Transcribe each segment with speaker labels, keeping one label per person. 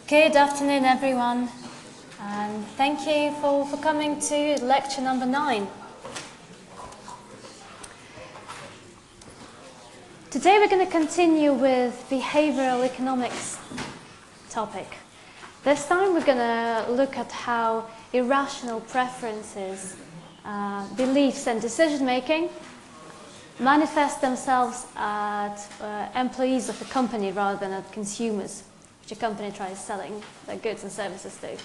Speaker 1: Good afternoon, everyone, and thank you for coming to lecture number 9. Today we're going to continue with behavioral economics topic. This time we're going to look at how irrational preferences, beliefs and decision-making manifest themselves at employees of a company rather than at consumers, which a company tries selling their goods and services to.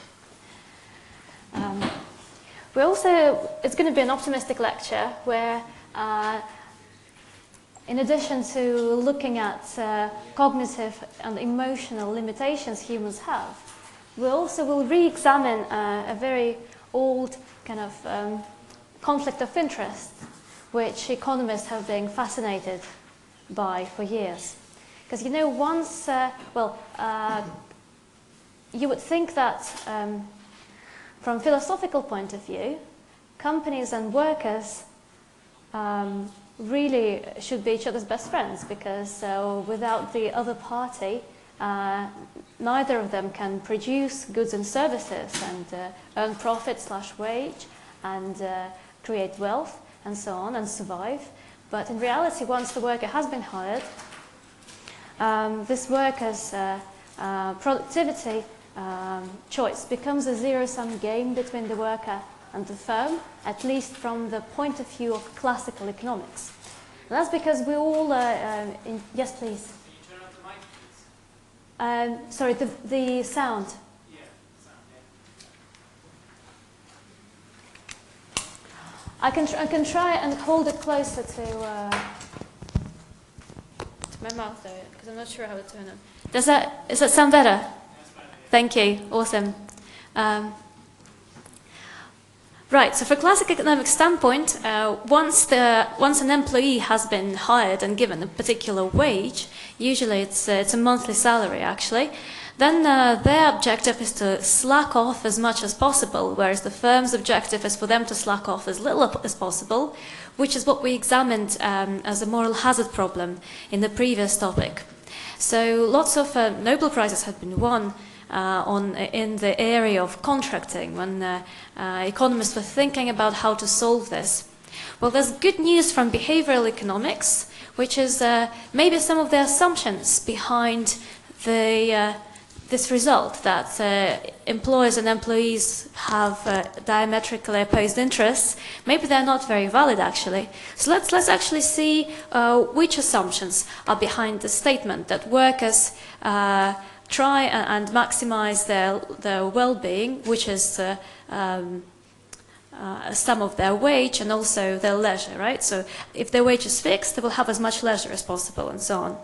Speaker 1: It's going to be an optimistic lecture where, in addition to looking at cognitive and emotional limitations humans have, we also will re-examine a very old kind of conflict of interest, which economists have been fascinated by for years. Because, you know, once, you would think that from a philosophical point of view, companies and workers really should be each other's best friends, because without the other party, neither of them can produce goods and services and earn profit/wage and create wealth and so on and survive. But in reality, once the worker has been hired, this worker's productivity choice becomes a zero-sum game between the worker and the firm, at least from the point of view of classical economics. And that's because we all, yes please.
Speaker 2: Can you turn off the mic, please?
Speaker 1: Sorry, the sound.
Speaker 2: Yeah, the sound, yeah.
Speaker 1: I can try and hold it closer to my mouth though, because I'm not sure how to turn it. Does that sound better?
Speaker 2: That's better, yeah.
Speaker 1: Thank you. Awesome. Right. So, for classic economic standpoint, once an employee has been hired and given a particular wage, usually it's a monthly salary actually, then their objective is to slack off as much as possible, whereas the firm's objective is for them to slack off as little as possible, which is what we examined as a moral hazard problem in the previous topic. So lots of Nobel Prizes have been won in the area of contracting when economists were thinking about how to solve this. Well, there's good news from behavioral economics, which is maybe some of the assumptions behind this result, that employers and employees have diametrically opposed interests. Maybe they're not very valid, actually. So let's actually see which assumptions are behind the statement that workers try and maximize their well-being, which is a sum of their wage and also their leisure, right? So if their wage is fixed, they will have as much leisure as possible and so on.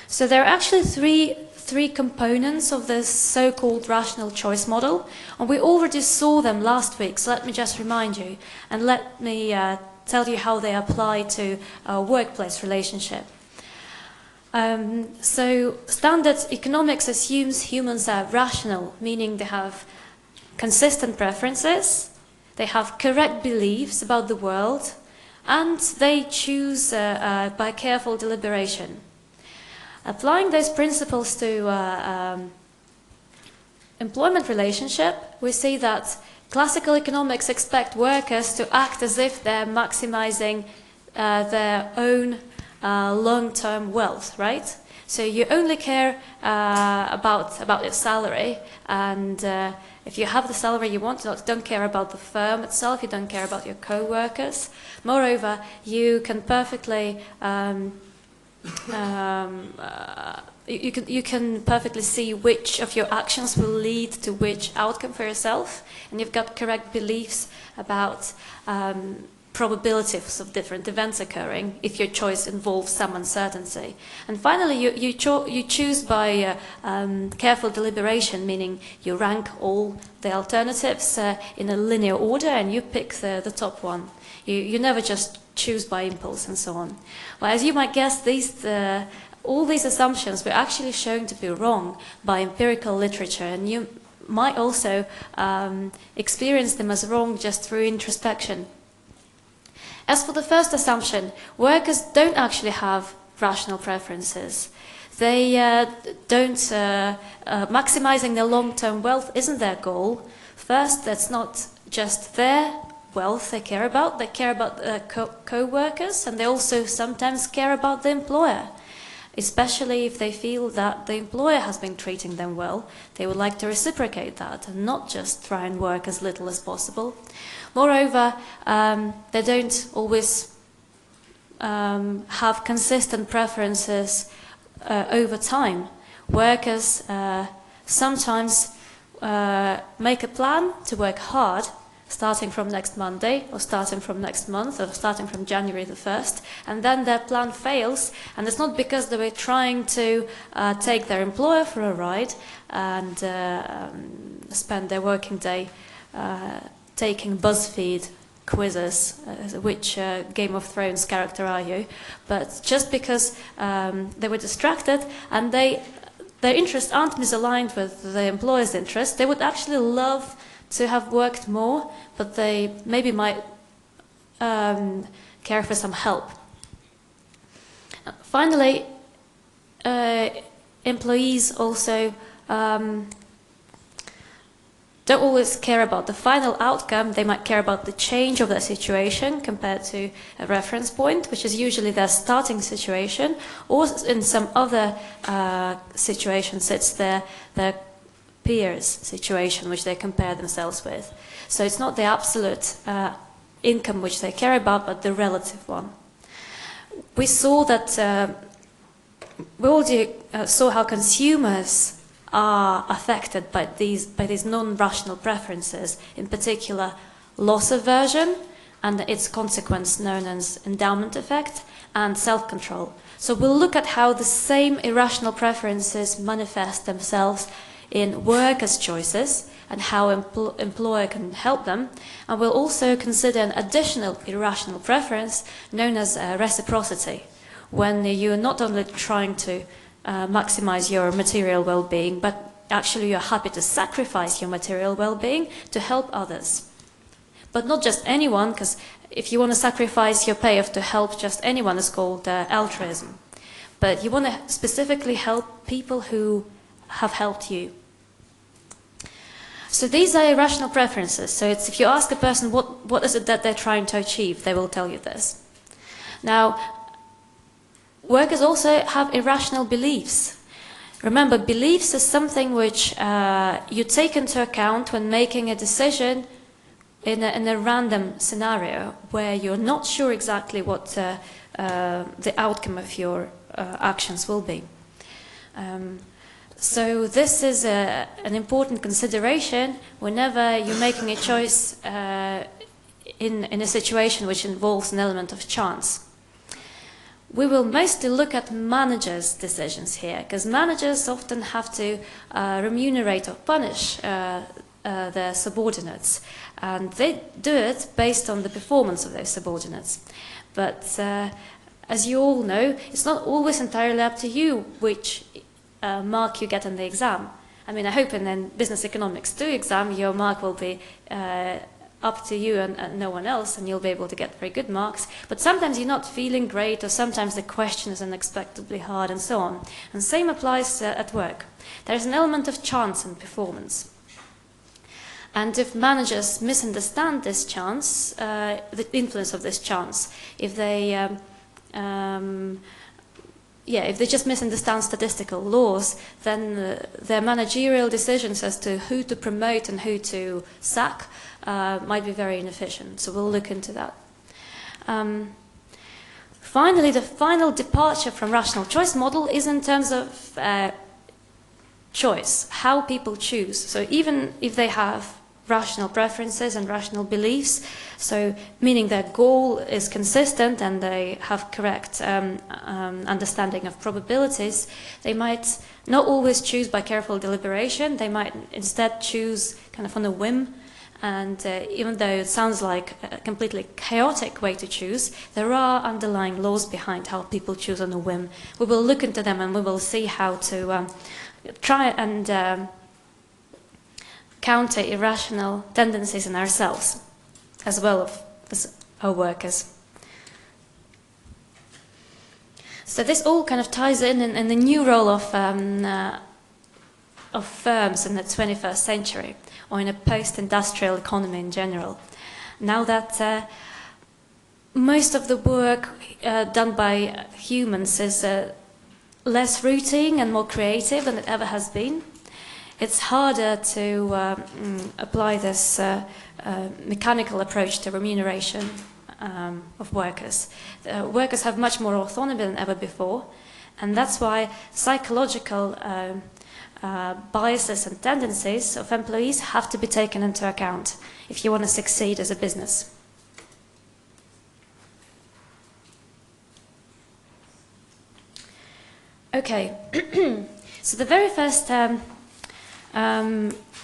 Speaker 1: So there are actually three components of this so-called rational choice model, and we already saw them last week, so let me just remind you, and let me tell you how they apply to a workplace relationship. So standard economics assumes humans are rational, meaning they have consistent preferences, they have correct beliefs about the world, and they choose by careful deliberation. Applying those principles to employment relationship, we see that classical economics expect workers to act as if they're maximizing their own long-term wealth, right? So you only care about your salary, and if you have the salary you want, don't care about the firm itself, you don't care about your co-workers. Moreover, you can perfectly you can perfectly see which of your actions will lead to which outcome for yourself, and you've got correct beliefs about probabilities of different events occurring if your choice involves some uncertainty. And finally, you choose by careful deliberation, meaning you rank all the alternatives in a linear order and you pick the top one. You never just choose by impulse and so on. Well, as you might guess, all these assumptions were actually shown to be wrong by empirical literature, and you might also experience them as wrong just through introspection. As for the first assumption, workers don't actually have rational preferences. They maximizing their long-term wealth isn't their goal. First, that's not just their wealth they care about their co-workers, and they also sometimes care about the employer. Especially if they feel that the employer has been treating them well, they would like to reciprocate that and not just try and work as little as possible. Moreover, they don't always have consistent preferences over time. Workers sometimes make a plan to work hard, starting from next Monday, or starting from next month, or starting from January the 1st, and then their plan fails, and it's not because they were trying to take their employer for a ride and spend their working day taking BuzzFeed quizzes, which Game of Thrones character are you, but just because they were distracted and their interests aren't misaligned with the employer's interests. They would actually love to have worked more, but they maybe might care for some help. Finally, employees also don't always care about the final outcome. They might care about the change of their situation compared to a reference point, which is usually their starting situation, or in some other situations it's their peers' situation which they compare themselves with. So it's not the absolute income which they care about, but the relative one. We saw that we already saw how consumers are affected by these non-rational preferences, in particular loss aversion and its consequence known as endowment effect and self-control. So we'll look at how the same irrational preferences manifest themselves in workers' choices and how employer can help them, and we'll also consider an additional irrational preference known as reciprocity, when you're not only trying to maximize your material well-being, but actually you're happy to sacrifice your material well-being to help others. But not just anyone, because if you want to sacrifice your payoff to help just anyone, it's called altruism. but you want to specifically help people who have helped you. So these are irrational preferences. So it's, if you ask a person what is it that they're trying to achieve, they will tell you this. Now, workers also have irrational beliefs. Remember, beliefs is something which you take into account when making a decision in a random scenario where you're not sure exactly what the outcome of your actions will be. So this is an important consideration whenever you're making a choice in a situation which involves an element of chance. We will mostly look at managers' decisions here, because managers often have to remunerate or punish their subordinates, and they do it based on the performance of those subordinates. But as you all know, it's not always entirely up to you which mark you get in the exam. I mean, I hope in Business Economics 2 exam your mark will be up to you and no one else, and you'll be able to get very good marks. But sometimes you're not feeling great, or sometimes the question is unexpectedly hard, and so on. And same applies at work. There's an element of chance in performance. And if managers misunderstand this chance, the influence of this chance, if they if they just misunderstand statistical laws, then their managerial decisions as to who to promote and who to sack might be very inefficient. So we'll look into that. Finally, the final departure from rational choice model is in terms of choice, how people choose. So even if they have rational preferences and rational beliefs, so meaning their goal is consistent and they have correct understanding of probabilities, they might not always choose by careful deliberation. They might instead choose kind of on a whim, and even though it sounds like a completely chaotic way to choose, there are underlying laws behind how people choose on a whim. We will look into them and we will see how to try and counter irrational tendencies in ourselves, as well as our workers. So this all kind of ties in the new role of firms in the 21st century, or in a post-industrial economy in general. Now that most of the work done by humans is less routine and more creative than it ever has been, it's harder to apply this mechanical approach to remuneration of workers. Workers have much more autonomy than ever before, and that's why psychological biases and tendencies of employees have to be taken into account if you want to succeed as a business. Okay, so the very first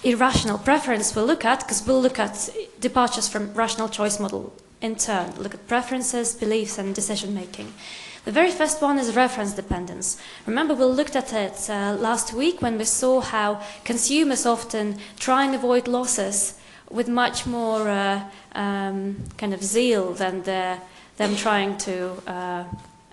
Speaker 1: irrational preference we'll look at, because we'll look at departures from rational choice model in turn, look at preferences, beliefs, and decision making. The very first one is reference dependence. Remember, we looked at it last week when we saw how consumers often try and avoid losses with much more kind of zeal than them trying to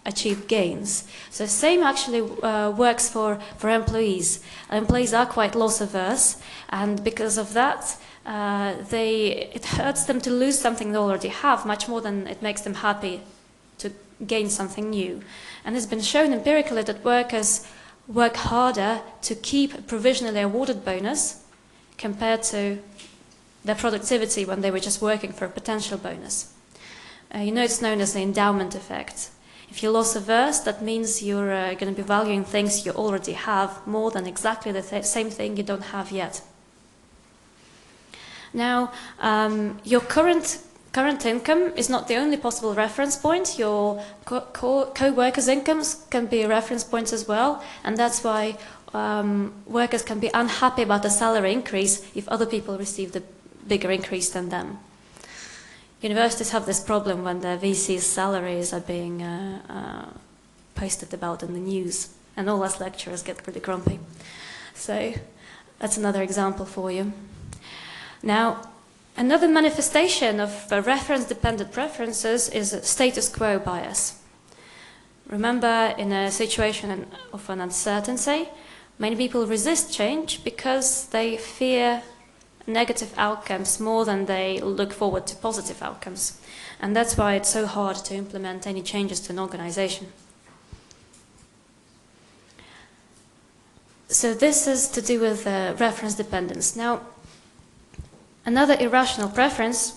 Speaker 1: achieve gains. So the same actually works for employees. Employees are quite loss averse, and because of that, it hurts them to lose something they already have much more than it makes them happy to gain something new. And it's been shown empirically that workers work harder to keep a provisionally awarded bonus compared to their productivity when they were just working for a potential bonus. You know, it's known as the endowment effect. If you're loss averse, that means you're going to be valuing things you already have more than exactly the same thing you don't have yet. Now, your current income is not the only possible reference point. Your co-workers' incomes can be reference points as well, and that's why workers can be unhappy about the salary increase if other people receive the bigger increase than them. Universities have this problem when the VC's salaries are being posted about in the news, and all us lecturers get pretty grumpy. So that's another example for you. Now, another manifestation of reference-dependent preferences is status quo bias. Remember, in a situation of an uncertainty, many people resist change because they fear negative outcomes more than they look forward to positive outcomes. And that's why it's so hard to implement any changes to an organization. So this is to do with reference dependence. Now, another irrational preference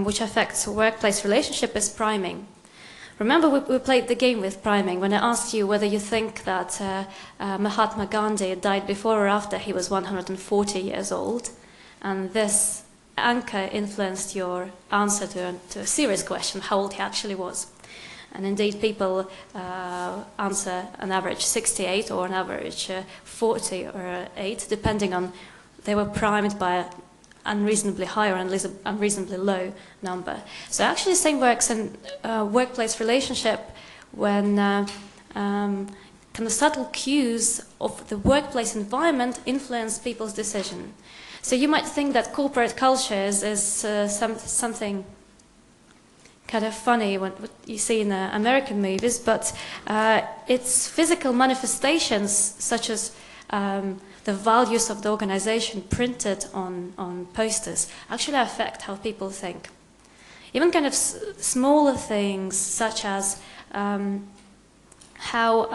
Speaker 1: which affects a workplace relationship is priming. Remember we played the game with priming when I asked you whether you think that Mahatma Gandhi died before or after he was 140 years old, and this anchor influenced your answer to a serious question, how old he actually was. And indeed people answer an average 68 or an average 40 or 8, depending on they were primed by unreasonably high or unreasonably low number. So actually the same works in workplace relationship when kind of subtle cues of the workplace environment influence people's decision. So you might think that corporate cultures is something kind of funny what you see in American movies, but its physical manifestations such as the values of the organization printed on posters actually affect how people think. Even kind of smaller things such as how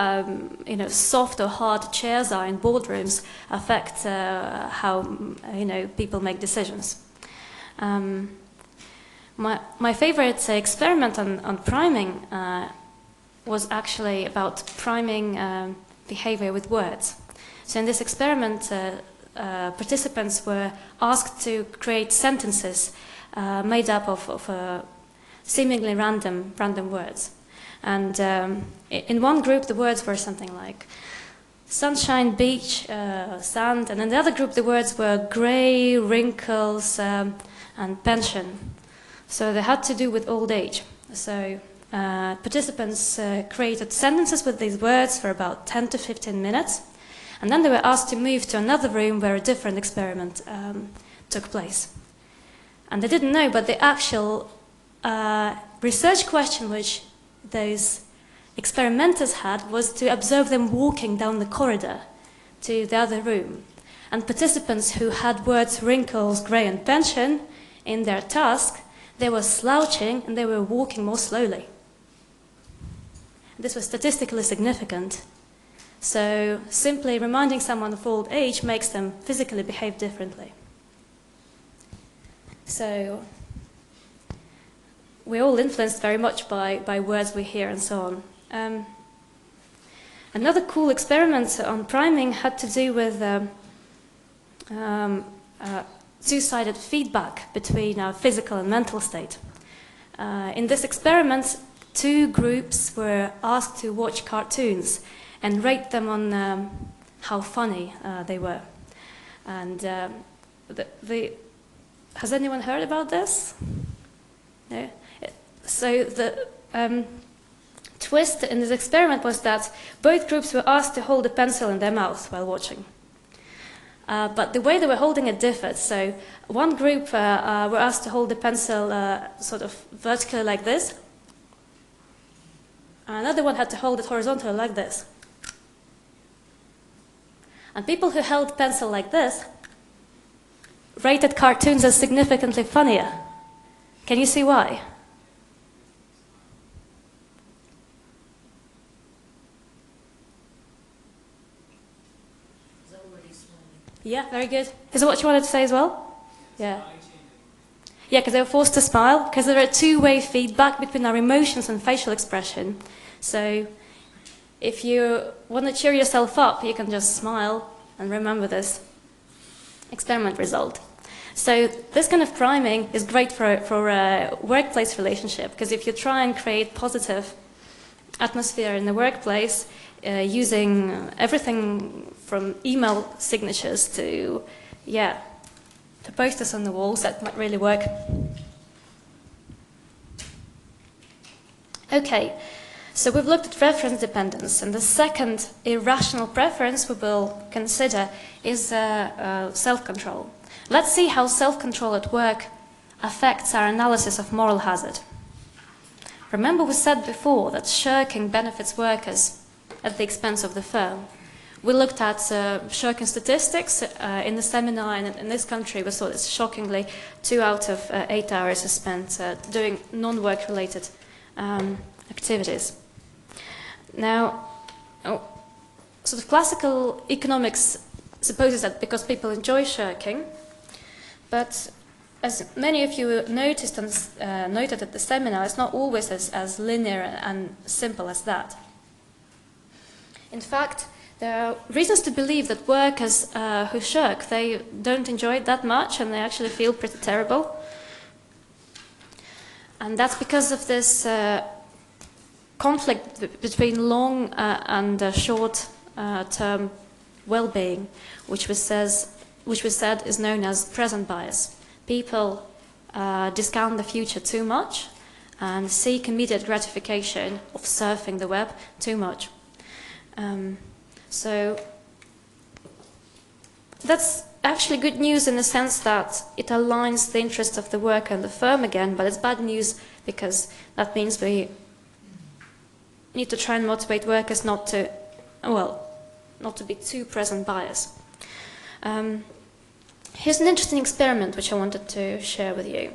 Speaker 1: soft or hard chairs are in boardrooms affect how people make decisions. My favorite experiment on priming was actually about priming behavior with words. So in this experiment, participants were asked to create sentences made up of seemingly random words. And in one group, the words were something like sunshine, beach, sand, and in the other group, the words were grey, wrinkles, and pension. So they had to do with old age. So participants created sentences with these words for about 10 to 15 minutes. And then they were asked to move to another room where a different experiment took place. And they didn't know, but the actual research question which those experimenters had was to observe them walking down the corridor to the other room. And participants who had words wrinkles, grey and pension in their task, they were slouching and they were walking more slowly. This was statistically significant. So simply reminding someone of old age makes them physically behave differently. So we're all influenced very much by words we hear and so on. Another cool experiment on priming had to do with two-sided feedback between our physical and mental state. In this experiment, two groups were asked to watch cartoons and rate them on how funny they were. And has anyone heard about this? No? So the twist in this experiment was that both groups were asked to hold a pencil in their mouth while watching. But the way they were holding it differed. So one group were asked to hold the pencil sort of vertically like this. Another one had to hold it horizontally like this. And people who held pencil like this rated cartoons as significantly funnier. Can you see why? Yeah, very good. Is that what you wanted to say as well? Yeah. Yeah, because they were forced to smile, because there are two-way feedback between our emotions and facial expression. So if you want to cheer yourself up, you can just smile and remember this experiment result. So this kind of priming is great for a workplace relationship, because if you try and create positive atmosphere in the workplace, using everything from email signatures to posters on the walls, that might really work. Okay, so we've looked at reference dependence, and the second irrational preference we will consider is self-control. Let's see how self-control at work affects our analysis of moral hazard. Remember we said before that shirking benefits workers at the expense of the firm. We looked at shirking statistics in the seminar, and in this country we saw that shockingly 2 out of 8 hours are spent doing non-work related activities. Now, sort of classical economics supposes that because people enjoy shirking, but as many of you noticed and noted at the seminar, it's not always as linear and simple as that. In fact, there are reasons to believe that workers who shirk, they don't enjoy it that much and they actually feel pretty terrible. And that's because of this conflict between long and short-term well-being, which we said is known as present bias. People discount the future too much and seek immediate gratification of surfing the web too much. So that's actually good news in the sense that it aligns the interests of the worker and the firm again, but it's bad news because that means we need to try and motivate workers not to be too present biased. Here's an interesting experiment which I wanted to share with you.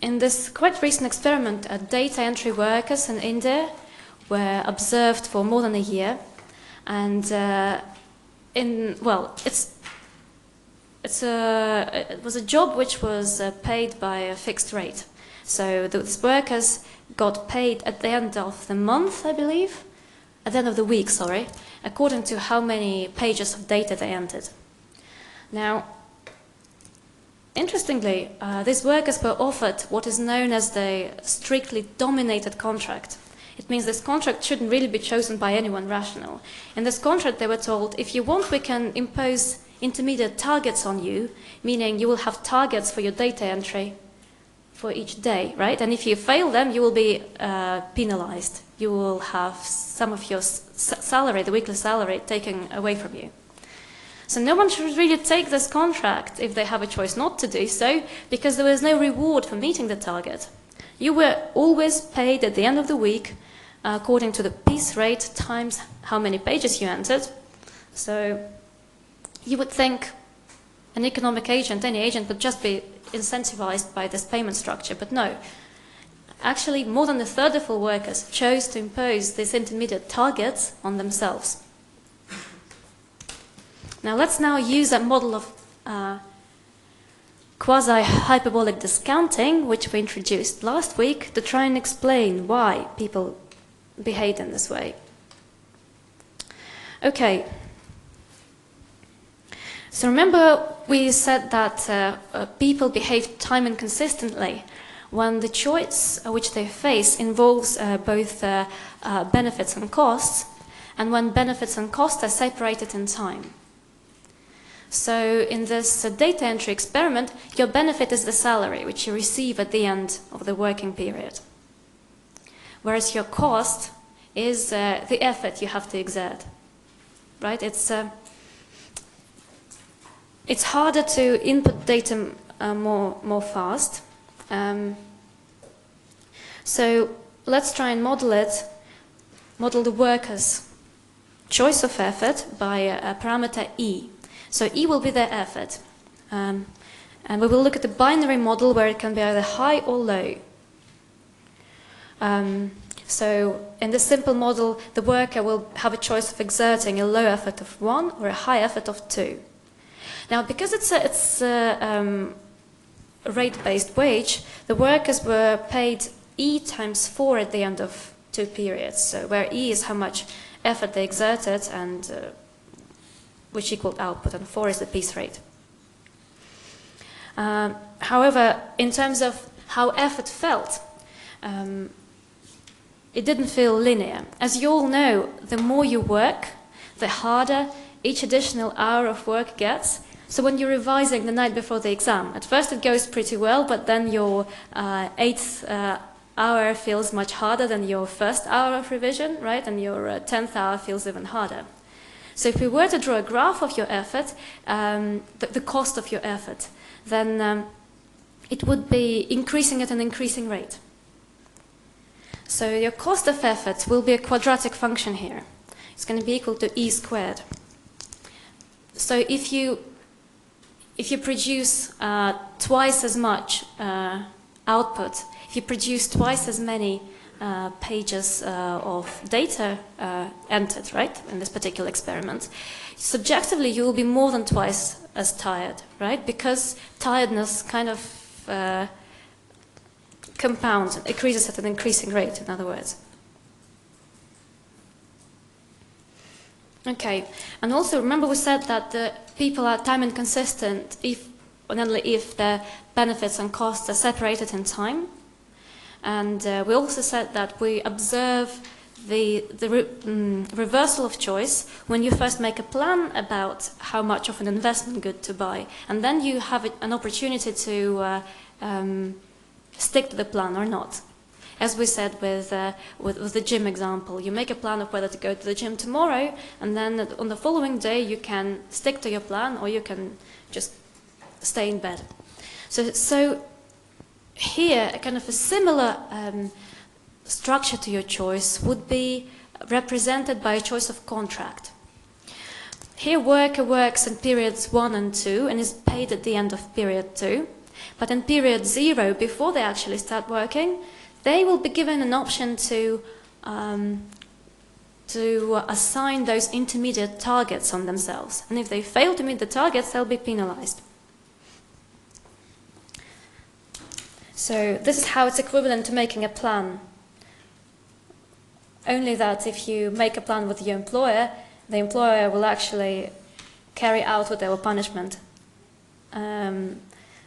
Speaker 1: In this quite recent experiment, data entry workers in India were observed for more than a year, and it was a job which was paid by a fixed rate. So those workers got paid at the end of the month, I believe, at the end of the week, sorry, according to how many pages of data they entered. Now, interestingly, these workers were offered what is known as the strictly dominated contract. It means this contract shouldn't really be chosen by anyone rational. In this contract, they were told, if you want, we can impose intermediate targets on you, meaning you will have targets for your data entry for each day, right? And if you fail them, you will be penalized. You will have some of your salary, the weekly salary, taken away from you. So no one should really take this contract if they have a choice not to do so, because there was no reward for meeting the target. You were always paid at the end of the week according to the piece rate times how many pages you entered. So you would think an economic agent, any agent, would just be incentivized by this payment structure, but no. Actually, more than a third of all workers chose to impose these intermediate targets on themselves. Now let's now use a model of quasi-hyperbolic discounting, which we introduced last week, to try and explain why people behave in this way. Okay. So remember we said that people behave time inconsistently when the choice which they face involves both benefits and costs, and when benefits and costs are separated in time. So in this data entry experiment, your benefit is the salary which you receive at the end of the working period, whereas your cost is the effort you have to exert. Right? It's harder to input data more fast. So let's try and model the worker's choice of effort by a parameter E. So E will be their effort. And we will look at the binary model where it can be either high or low. So in this simple model, the worker will have a choice of exerting a low effort of 1 or a high effort of 2. Now, because it's a rate-based wage, the workers were paid E times 4 at the end of 2 periods. So where E is how much effort they exerted, and which equaled output, and 4 is the piece rate. However, in terms of how effort felt, it didn't feel linear. As you all know, the more you work, the harder each additional hour of work gets. So when you're revising the night before the exam, at first it goes pretty well, but then your 8th hour feels much harder than your first hour of revision, right? And your 10th hour feels even harder. So if we were to draw a graph of your effort, the cost of your effort, then it would be increasing at an increasing rate. So your cost of effort will be a quadratic function here. It's going to be equal to E squared. So if you produce twice as much output, if you produce twice as many pages of data entered, right, in this particular experiment, subjectively you will be more than twice as tired, right, because tiredness kind of compounds, increases at an increasing rate, in other words. Okay, and also remember we said that the people are time inconsistent if only if the benefits and costs are separated in time. And we also said that we observe the reversal of choice when you first make a plan about how much of an investment good to buy, and then you have an opportunity to stick to the plan or not. As we said with the gym example, you make a plan of whether to go to the gym tomorrow, and then on the following day you can stick to your plan or you can just stay in bed. So here, a kind of a similar structure to your choice would be represented by a choice of contract. Here, worker works in periods 1 and 2 and is paid at the end of period 2. But in period 0, before they actually start working, they will be given an option to assign those intermediate targets on themselves. And if they fail to meet the targets, they'll be penalized. So this is how it's equivalent to making a plan. Only that if you make a plan with your employer, the employer will actually carry out whatever punishment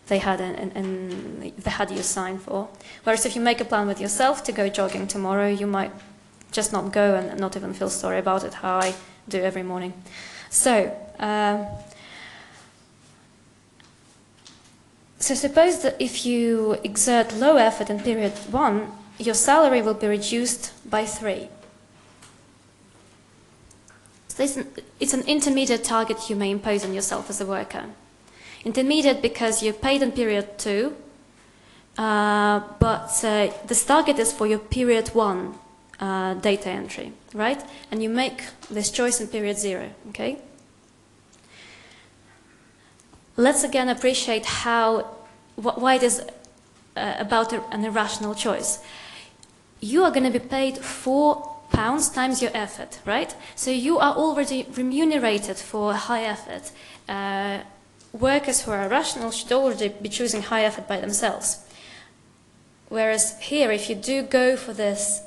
Speaker 1: they had you sign for. Whereas if you make a plan with yourself to go jogging tomorrow, you might just not go and not even feel sorry about it, how I do every morning. So, so suppose that if you exert low effort in period 1, your salary will be reduced by 3. So it's an intermediate target you may impose on yourself as a worker. Intermediate because you're paid in period 2, but this target is for your period 1 data entry, right? And you make this choice in period 0, okay? Let's again appreciate why it is about an irrational choice. You are going to be paid £4 times your effort, right? So you are already remunerated for high effort. Workers who are rational should already be choosing high effort by themselves. Whereas here, if you do go for this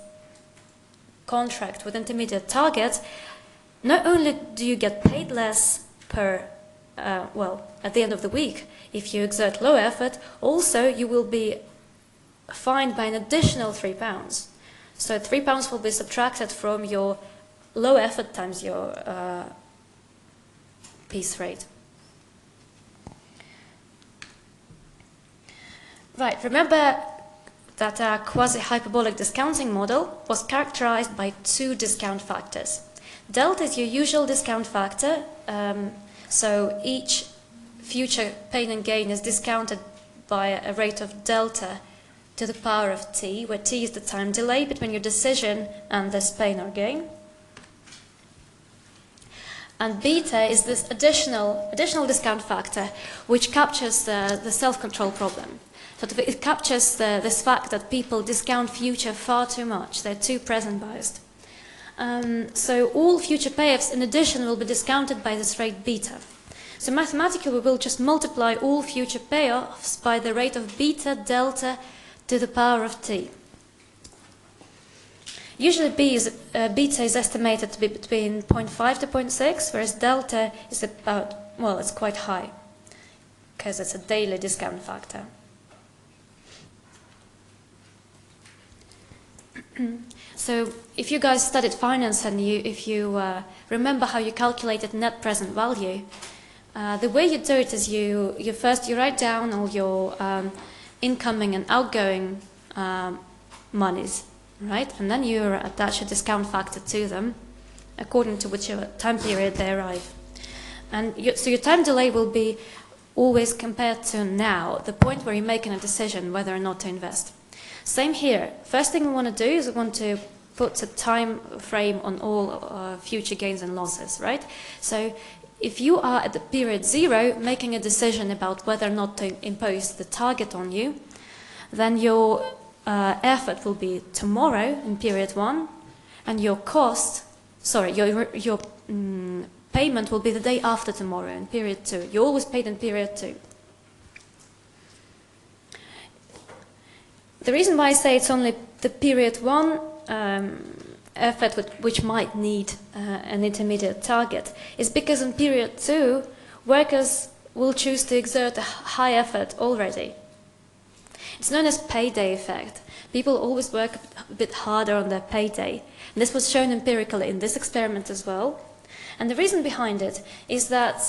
Speaker 1: contract with intermediate targets, not only do you get paid less per, at the end of the week, if you exert low effort, also you will be fined by an additional £3. So £3 will be subtracted from your low effort times your piece rate. Right, remember that our quasi-hyperbolic discounting model was characterized by 2 discount factors. Delta is your usual discount factor, so each future pain and gain is discounted by a rate of delta to the power of t, where t is the time delay between your decision and this pain or gain. And beta is this additional discount factor, which captures the self-control problem. So it captures this fact that people discount future far too much. They're too present biased. So all future payoffs, in addition, will be discounted by this rate beta. So mathematically, we will just multiply all future payoffs by the rate of beta delta to the power of t. Usually beta is estimated to be between 0.5 to 0.6, whereas delta is about, well, it's quite high, because it's a daily discount factor. So if you guys studied finance and if you remember how you calculated net present value, the way you do it is you write down all your incoming and outgoing monies, right? And then you attach a discount factor to them according to whichever time period they arrive. And so your time delay will be always compared to now, the point where you're making a decision whether or not to invest. Same here. First thing we want to do is we want to put a time frame on all future gains and losses, right? So if you are at the period 0 making a decision about whether or not to impose the target on you, then your effort will be tomorrow in period 1, and your payment will be the day after tomorrow in period 2. You always paid in period 2. The reason why I say it's only the period 1 effort which might need an intermediate target is because in period 2, workers will choose to exert a high effort already. It's known as payday effect. People always work a bit harder on their payday. And this was shown empirically in this experiment as well. And the reason behind it is that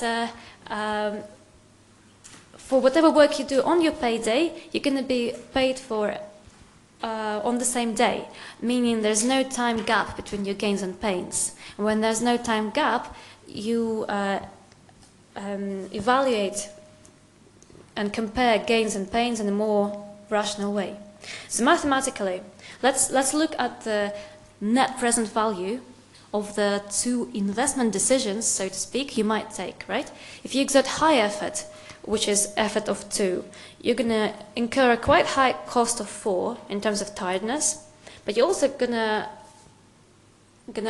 Speaker 1: for whatever work you do on your payday, you're going to be paid for on the same day, meaning there's no time gap between your gains and pains. And when there's no time gap, you evaluate and compare gains and pains in a more rational way. So mathematically, let's look at the net present value of the 2 investment decisions, so to speak, you might take, right? If you exert high effort, which is effort of 2, you're going to incur a quite high cost of 4 in terms of tiredness, but you're also going to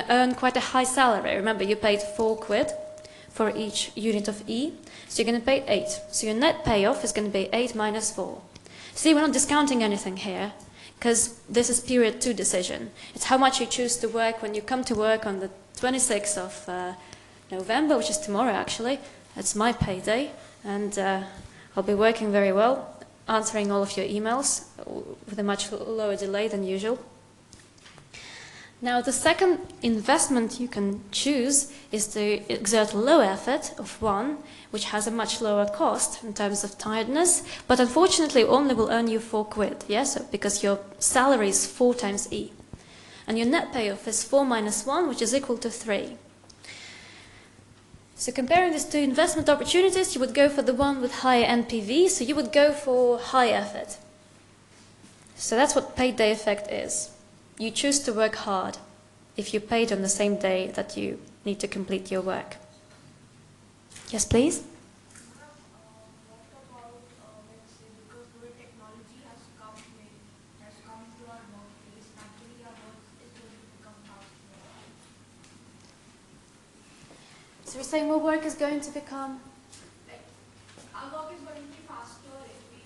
Speaker 1: earn quite a high salary. Remember, you paid 4 quid for each unit of E, so you're going to pay 8. So your net payoff is going to be 8 minus 4. See, we're not discounting anything here, because this is period 2 decision. It's how much you choose to work when you come to work on the 26th of November, which is tomorrow actually. It's my payday, and I'll be working very well, answering all of your emails with a much lower delay than usual. Now, the second investment you can choose is to exert low effort of 1, which has a much lower cost in terms of tiredness, but unfortunately only will earn you 4 quid, yes, because your salary is 4 times E. And your net payoff is 4 minus 1, which is equal to 3. So comparing these 2 investment opportunities, you would go for the one with higher NPV, so you would go for high effort. So that's what payday effect is. You choose to work hard if you're paid on the same day that you need to complete your work. Yes, please?
Speaker 3: What about, let's say, because the way technology has come to our workplace, naturally our work is going to become faster.
Speaker 1: So we're saying more work is going to become...
Speaker 3: Like, our work is going to be faster if we,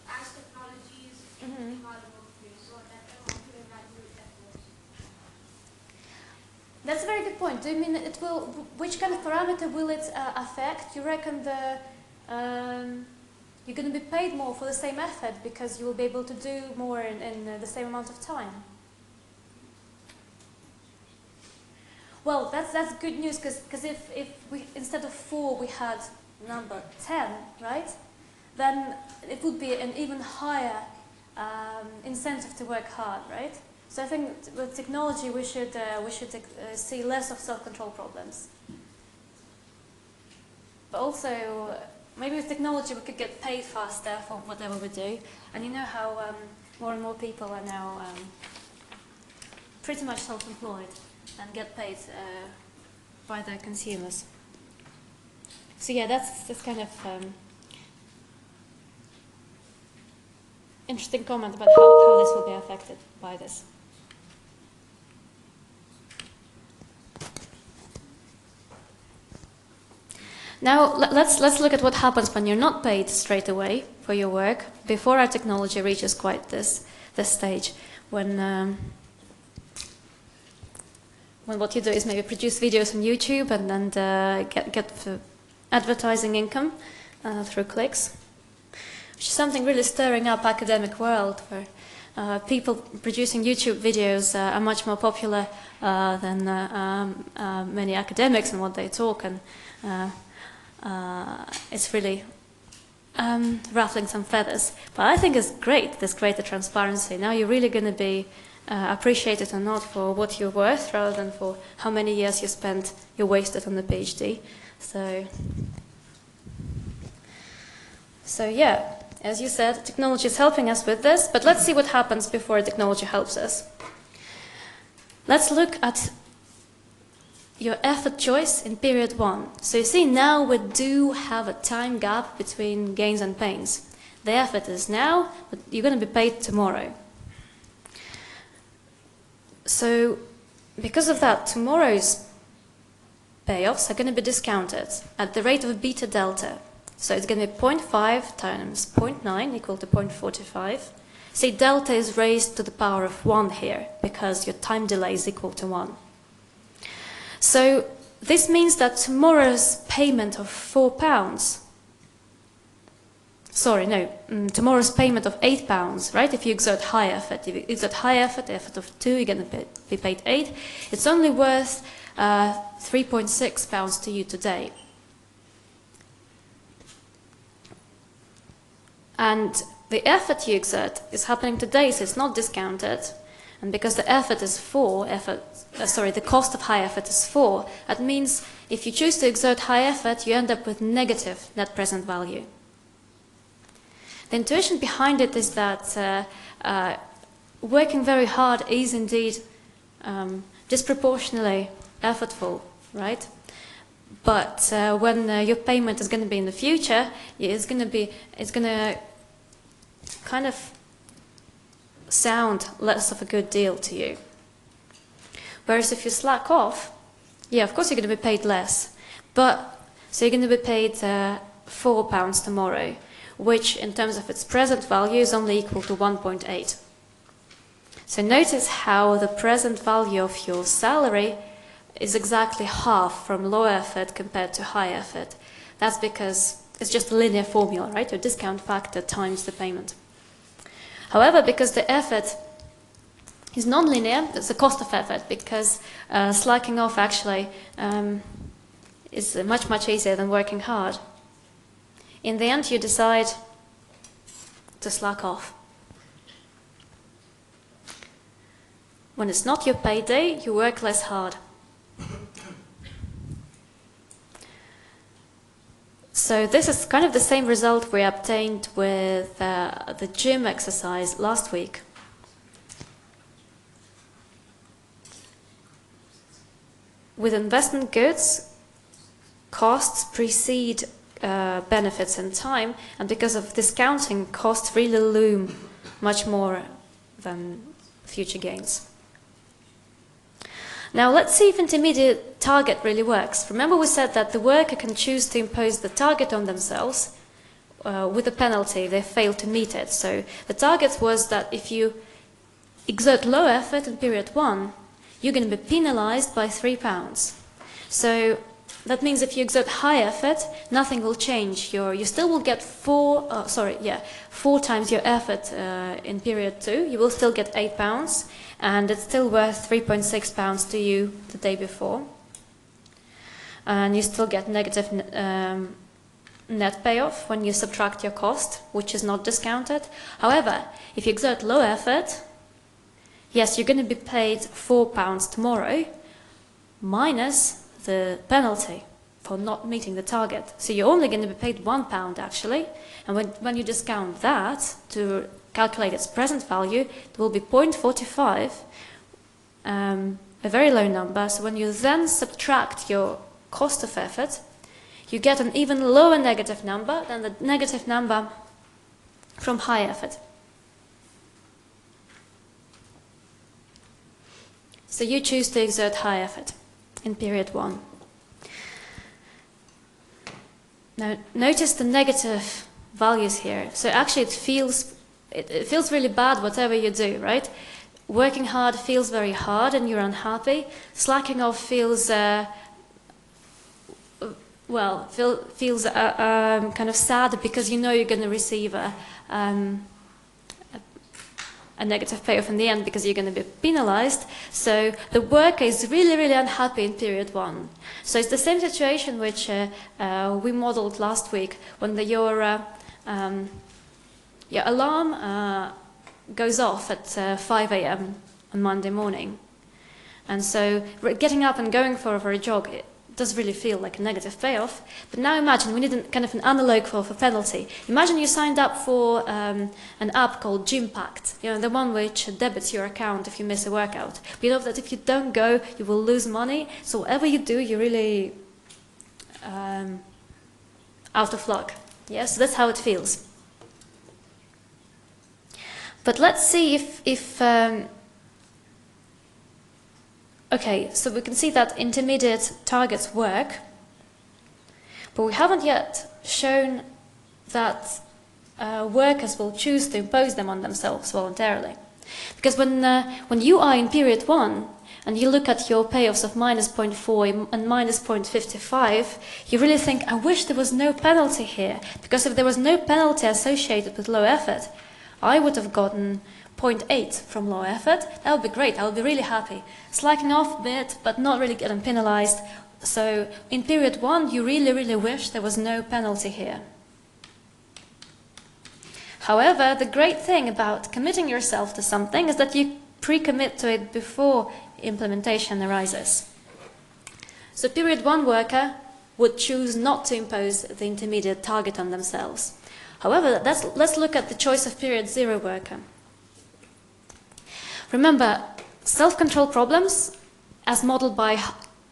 Speaker 3: as technology is in our workplace, so that I want to evaluate efforts.
Speaker 1: That's a very good point. Do you mean it will? Which kind of parameter will it affect? You reckon you're going to be paid more for the same effort because you will be able to do more in the same amount of time? Well, that's good news because if we instead of 4 we had number 10, right? Then it would be an even higher incentive to work hard, right? So I think with technology we should see less of self-control problems. But also, maybe with technology we could get paid faster for whatever we do. And you know how more and more people are now pretty much self-employed and get paid by their consumers. So yeah, that's kind of interesting comment about how this will be affected by this. Now let's look at what happens when you're not paid straight away for your work before our technology reaches quite this stage, when what you do is maybe produce videos on YouTube and then get advertising income through clicks, which is something really stirring up academic world, where people producing YouTube videos are much more popular than many academics and what they talk, and it's really ruffling some feathers. But I think it's great, this greater transparency. Now you're really going to be appreciated or not for what you're worth, rather than for how many years you wasted on the PhD. So yeah, As you said, technology is helping us with this, but let's see what happens before technology helps us. Let's look at your effort choice in period 1. So you see, now we do have a time gap between gains and pains. The effort is now, but you're going to be paid tomorrow. So because of that, tomorrow's payoffs are going to be discounted at the rate of beta delta. So it's going to be 0.5 times 0.9 equal to 0.45. See, delta is raised to the power of 1 here because your time delay is equal to 1. So this means that tomorrow's payment of £4, tomorrow's payment of £8, right? If you exert high effort, if you exert high effort, effort of 2, you're going to be paid 8. It's only worth £3.6 to you today. And the effort you exert is happening today, so it's not discounted. And because the effort is 4, the cost of high effort is 4, that means if you choose to exert high effort, you end up with negative net present value. The intuition behind it is that working very hard is indeed disproportionately effortful, right? But when your payment is going to be in the future, it's going to kind of sound less of a good deal to you. Whereas if you slack off, yeah, of course you're going to be paid less, but so you're going to be paid £4 tomorrow, which in terms of its present value is only equal to 1.8. So notice how the present value of your salary is exactly half from low effort compared to high effort. That's because it's just a linear formula, right? Your discount factor times the payment. However, because the effort is non-linear, it's the cost of effort, because slacking off actually is much, much easier than working hard. In the end, you decide to slack off. When it's not your payday, you work less hard. So this is kind of the same result we obtained with the gym exercise last week. With investment goods, costs precede benefits in time, and because of discounting, costs really loom much more than future gains. Now let's see if intermediate target really works. Remember we said that the worker can choose to impose the target on themselves with a penalty if they fail to meet it. So the target was that if you exert low effort in period 1, you're going to be penalized by £3. So that means if you exert high effort, nothing will change. You still will get 4 times your effort in period 2. You will still get £8, and it's still worth £3.6 to you the day before. And you still get negative net payoff when you subtract your cost, which is not discounted. However, if you exert low effort, yes, you're going to be paid £4 tomorrow, minus the penalty for not meeting the target. So you're only going to be paid £1 actually, and when you discount that to calculate its present value, it will be 0.45, a very low number. So when you then subtract your cost of effort, you get an even lower negative number than the negative number from high effort. So you choose to exert high effort in period 1. Now notice the negative values here. So actually it feels really bad whatever you do, right? Working hard feels very hard and you're unhappy. Slacking off feels kind of sad because you know you're going to receive a negative payoff in the end because you're going to be penalized. So the worker is really, really unhappy in period 1. So it's the same situation which we modeled last week when your alarm goes off at 5 a.m. on Monday morning. And so getting up and going for a jog, does really feel like a negative payoff. But now imagine we need kind of an analog for penalty. Imagine you signed up for an app called Gym Pact, the one which debits your account if you miss a workout. But you know that if you don't go, you will lose money. So whatever you do, you're really out of luck. Yes, that's how it feels. But let's see if okay, so we can see that intermediate targets work, but we haven't yet shown that workers will choose to impose them on themselves voluntarily. Because when you are in period 1 and you look at your payoffs of minus 0.4 and minus 0.55, you really think, I wish there was no penalty here, because if there was no penalty associated with low effort, I would have gotten 0.8 from low effort. That would be great. I would be really happy. Slacking off a bit, but not really getting penalized. So in period 1, you really, really wish there was no penalty here. However, the great thing about committing yourself to something is that you pre-commit to it before implementation arises. So period 1 worker would choose not to impose the intermediate target on themselves. However, let's look at the choice of period 0 worker. Remember, self-control problems, as modeled by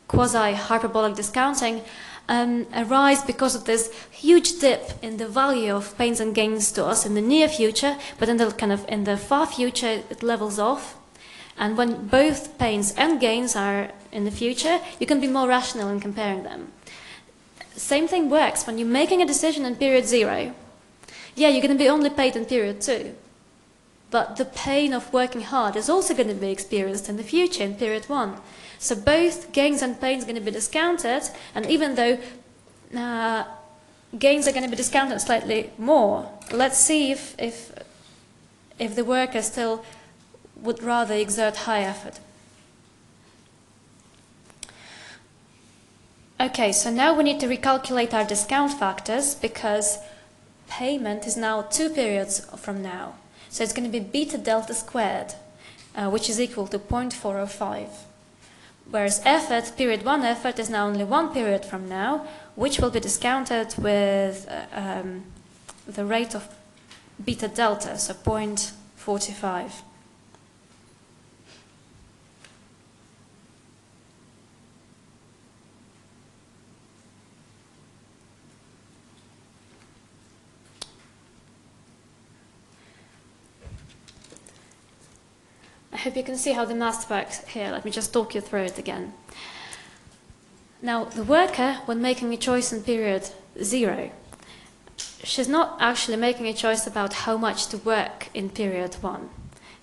Speaker 1: quasi-hyperbolic discounting, arise because of this huge dip in the value of pains and gains to us in the near future, but in the far future it levels off. And when both pains and gains are in the future, you can be more rational in comparing them. Same thing works when you're making a decision in period 0. Yeah, you're going to be only paid in period 2. But the pain of working hard is also going to be experienced in the future, in period 1. So both gains and pains are going to be discounted, and even though gains are going to be discounted slightly more, let's see if the worker still would rather exert high effort. Okay, so now we need to recalculate our discount factors, because payment is now 2 periods from now. So it's going to be beta delta squared, which is equal to 0.405. Whereas effort, period 1 effort, is now only 1 period from now, which will be discounted with the rate of beta delta, so 0.45. I hope you can see how the math works here. Let me just talk you through it again. Now, the worker, when making a choice in period 0, she's not actually making a choice about how much to work in period 1,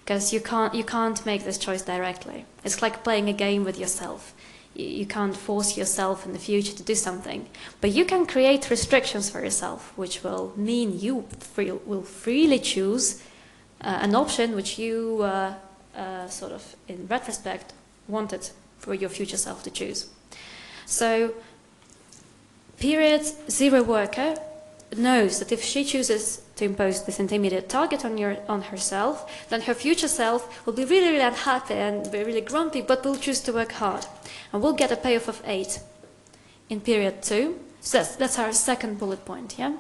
Speaker 1: because you can't make this choice directly. It's like playing a game with yourself. You can't force yourself in the future to do something, but you can create restrictions for yourself, which will mean you will freely choose an option which you sort of, in retrospect, wanted for your future self to choose. So, period 0 worker knows that if she chooses to impose this intermediate target on herself, then her future self will be really, really unhappy and be really grumpy, but will choose to work hard. And we'll get a payoff of 8 in period 2. So that's our second bullet point, yeah?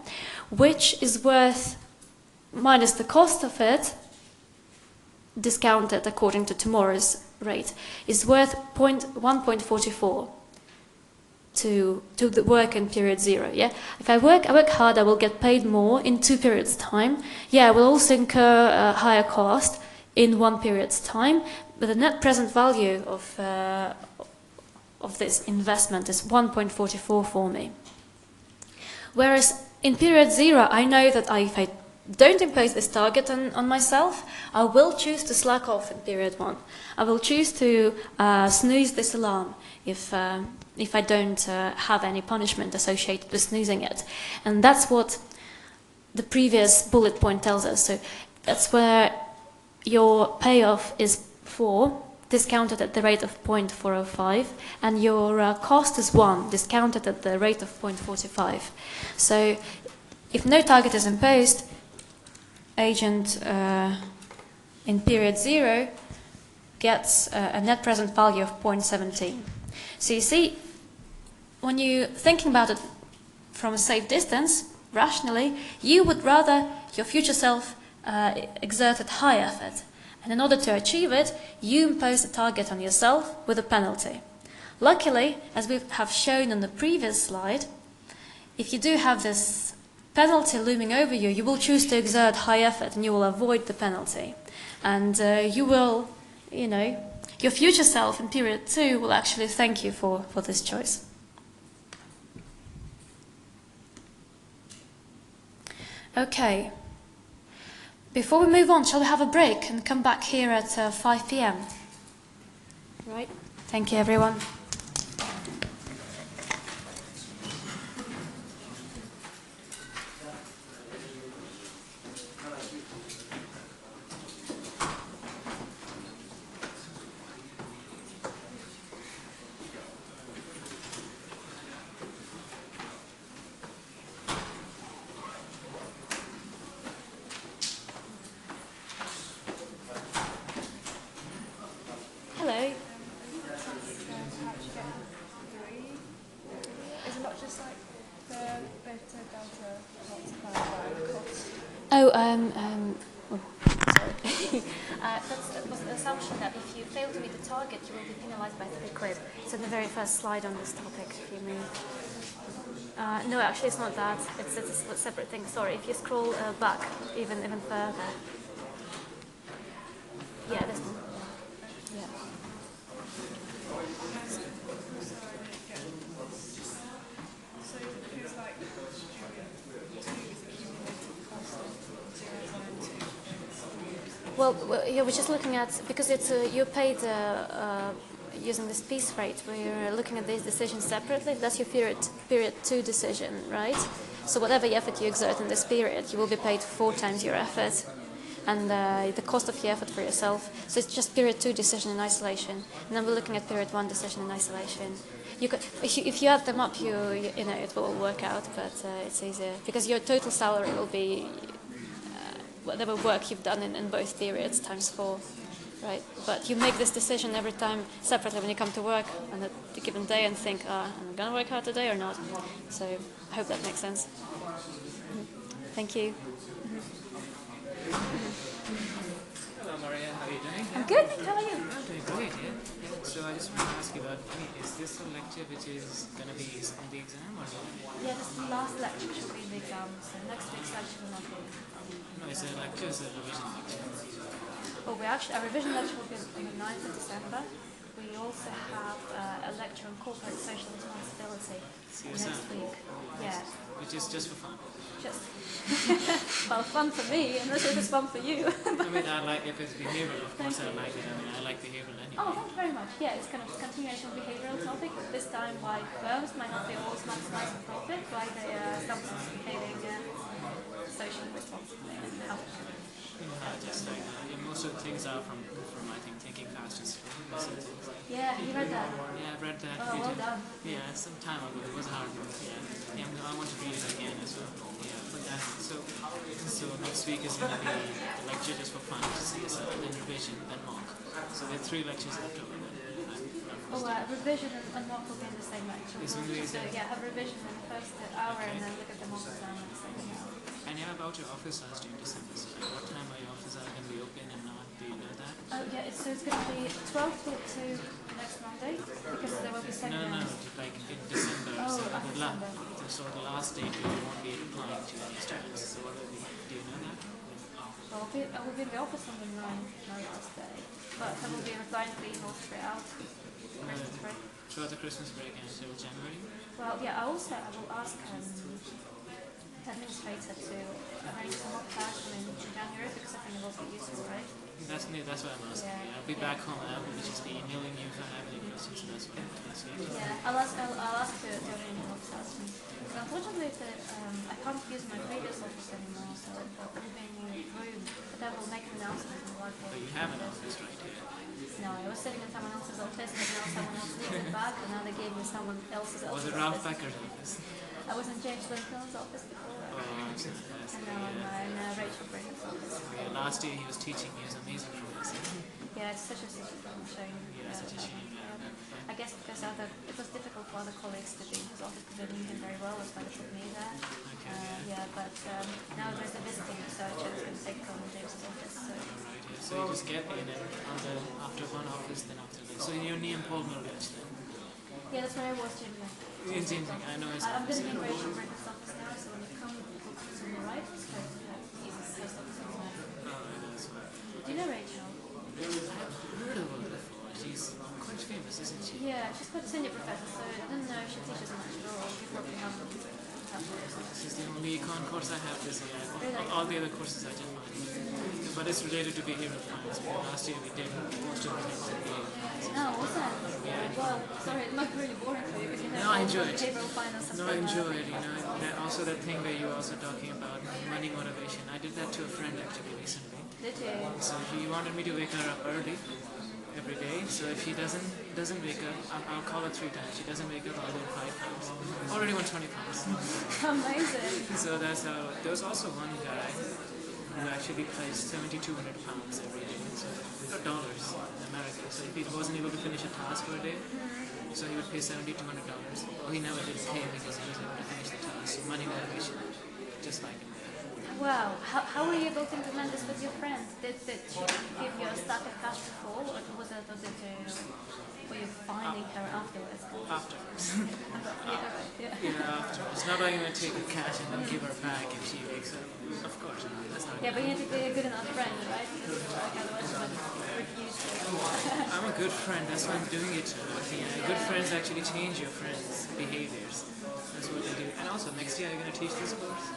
Speaker 1: Which is worth, minus the cost of it, discounted according to tomorrow's rate, is worth 1.44 to the work in period 0. Yeah, if I work hard, I will get paid more in 2 periods' time. Yeah, I will also incur a higher cost in 1 period's time, but the net present value of this investment is 1.44 for me. Whereas in period 0, I know that if I don't impose this target on myself, I will choose to slack off in period 1. I will choose to snooze this alarm if I don't have any punishment associated with snoozing it. And that's what the previous bullet point tells us. So that's where your payoff is 4, discounted at the rate of 0.405, and your cost is 1, discounted at the rate of 0.45. So if no target is imposed, agent in period 0 gets a net present value of 0.17. So you see, when you're thinking about it from a safe distance, rationally, you would rather your future self exerted high effort. And in order to achieve it, you impose a target on yourself with a penalty. Luckily, as we have shown on the previous slide, if you do have this penalty looming over you, you will choose to exert high effort and you will avoid the penalty. And you will, your future self in period 2 will actually thank you for this choice. Okay. Before we move on, shall we have a break and come back here at 5 p.m.? Right. Thank you, everyone. Hello.
Speaker 3: Is it not just like the beta delta multiplied by cost?
Speaker 1: Oh, sorry. That was the assumption that if you fail to meet the target, you will be penalized by £3. It's in the very first slide on this topic. If you move. No, actually, it's not that. It's a separate thing. Sorry. If you scroll back even further. Yeah, this one. Yeah.
Speaker 3: So it's like
Speaker 1: Well, yeah, we're just looking at, because it's you're paid using this piece rate, we're looking at these decisions separately. That's your period 2 decision, right? So whatever effort you exert in this period, you will be paid 4 times your effort, and the cost of your effort for yourself. So it's just period 2 decision in isolation, and then we're looking at period 1 decision in isolation. You could, if you add them up, you know it will work out, but it's easier because your total salary will be whatever work you've done in both periods times 4, right? But you make this decision every time separately when you come to work on a given day and think, am I going to work hard today or not? So I hope that makes sense. Thank you.
Speaker 2: Hello Maria, how are you doing?
Speaker 1: I'm good, how are you?
Speaker 2: I'm doing great, yeah. So I just want to ask you about, is this a lecture which is going to be on the exam or not?
Speaker 1: Yeah, this is the last lecture should be in the exam, so next week's lecture will not be.
Speaker 2: No, it's a lecture, it's a revision lecture.
Speaker 1: Well, our revision lecture will be on the 9th of December. We also have a lecture on corporate social responsibility next week. Yeah.
Speaker 2: Which is just for fun.
Speaker 1: Just, well, fun for me, and this is fun for you.
Speaker 2: I mean, I like, if it's behavioral, of course I like it. I mean, I like behavioral anyway.
Speaker 1: Oh, thank you very much. Yeah, it's kind of continuation behavioral topic. This time why firms might not be always maximizing profit, why they are sometimes behaving socially responsibly and how.
Speaker 2: Just like, most of the things are from I think, Thinking Fast and Slow.
Speaker 1: Yeah, you read that?
Speaker 2: Yeah, I've read that.
Speaker 1: Oh, well done.
Speaker 2: Yeah, some time ago. It was hard. Yeah, I want to read it again as well. Yeah, but that, so next week is going to be the lecture just for fun, to see yourself, then revision, then mock. So there are 3 lectures left over then.
Speaker 1: Revision and mock will be in the same lecture.
Speaker 2: It's going to be
Speaker 1: So yeah, have revision in the first hour and then look at the mock exam in the second hour.
Speaker 2: And yeah, about your office hours during December. So what time are your office hours going to be open and not? Do you know that?
Speaker 1: Oh yeah, so it's going to be 12 till 2 next Monday because there will be seminars.
Speaker 2: No, like in December.
Speaker 1: Oh,
Speaker 2: so
Speaker 1: after December.
Speaker 2: So the last date you won't be applying to any students. So what will be? Do you know that?
Speaker 1: Well, I will be in the office on the 9th, my last day, but I will be replying to emails straight out. Christmas break.
Speaker 2: Throughout the Christmas break and until January?
Speaker 1: Well, yeah, I will ask administrator to arrange some mock class in January because I think it will be useful, right?
Speaker 2: That's what I'm asking.
Speaker 1: Yeah.
Speaker 2: I'll be back home. I will just be emailing you if I have any questions. So that's what I'm asking.
Speaker 1: Yeah, I'll ask to arrange a mock class. So unfortunately, I can't use my previous office anymore, so I'll be in a new room. But I will make an announcement in the whiteboard.
Speaker 2: But you have an office right here.
Speaker 1: No, I was sitting in someone else's office, and now someone else needs it back, and now they gave me someone else's office.
Speaker 2: Was it Ralph Becker's office?
Speaker 1: I was in James Lincoln's office before,
Speaker 2: Oh, I've seen that.
Speaker 1: and now I'm in Rachel Brigham's office.
Speaker 2: Yeah, last year he was teaching. He was amazing for us.
Speaker 1: Yeah, it's such a shame.
Speaker 2: Yeah, such a shame.
Speaker 1: I guess because it was difficult for other colleagues to be in his office because I knew him very well, was going to put me there. Yeah, but now there's a visiting researcher who's going to take on James's office. So.
Speaker 2: Right, yeah. So you just get in and after one office, then after the so you're near Paul Millwich then?
Speaker 1: Yeah, that's where I was, Jim.
Speaker 2: In James, I know his
Speaker 1: I'm
Speaker 2: office.
Speaker 1: visiting Rachel Britain's office now, so when you come to the right, it's straight to the easiest post office in the world.
Speaker 2: Oh, right, that's right.
Speaker 1: Do you know Rachel?
Speaker 2: I've heard of her before. She's quite famous, isn't she?
Speaker 1: Yeah, she's quite a senior professor, so I don't know if she teaches much at all. You probably haven't.
Speaker 2: This is the only econ course I have this year.
Speaker 1: Really?
Speaker 2: All the other courses I did mine. But it's related to behavioral science. Last year we did most of the things in behavioral science.
Speaker 1: Oh, was that? Well, sorry, it must be really boring for you because you have
Speaker 2: No, I enjoy it.
Speaker 1: behavioral finance and
Speaker 2: No, I enjoy it, you know. That, also that thing where you were also talking about money motivation. I did that to a friend actually recently.
Speaker 1: Did you?
Speaker 2: So he wanted me to wake her up early every day. So if she doesn't wake up, I'll call her 3 times. She doesn't wake up, I'll do it 5 times. Already won 20 pounds.
Speaker 1: Amazing.
Speaker 2: So that's how. There was also one guy who actually placed 7,200 pounds every day. So dollars in America. So if he wasn't able to finish a task for a day, so he would pay $7,200. Well, he never did pay because he was able to finish the task. So money motivation, just like him.
Speaker 1: Wow, how were you able to implement this with your friends? Did she give you a stack of cash before, or was it were you finding her afterwards?
Speaker 2: Afterwards.
Speaker 1: Yeah.
Speaker 2: Yeah, afterwards. Not like I'm going to take her cash and then give her back if she wakes up. Of course, that's not
Speaker 1: Yeah, but you need to be a good enough friend, right? Because otherwise you would refuse to.
Speaker 2: I'm a good friend, that's why I'm doing it. Yeah, good friends actually change your friends' behaviors. That's what they do. And also, next year you're going to teach this course?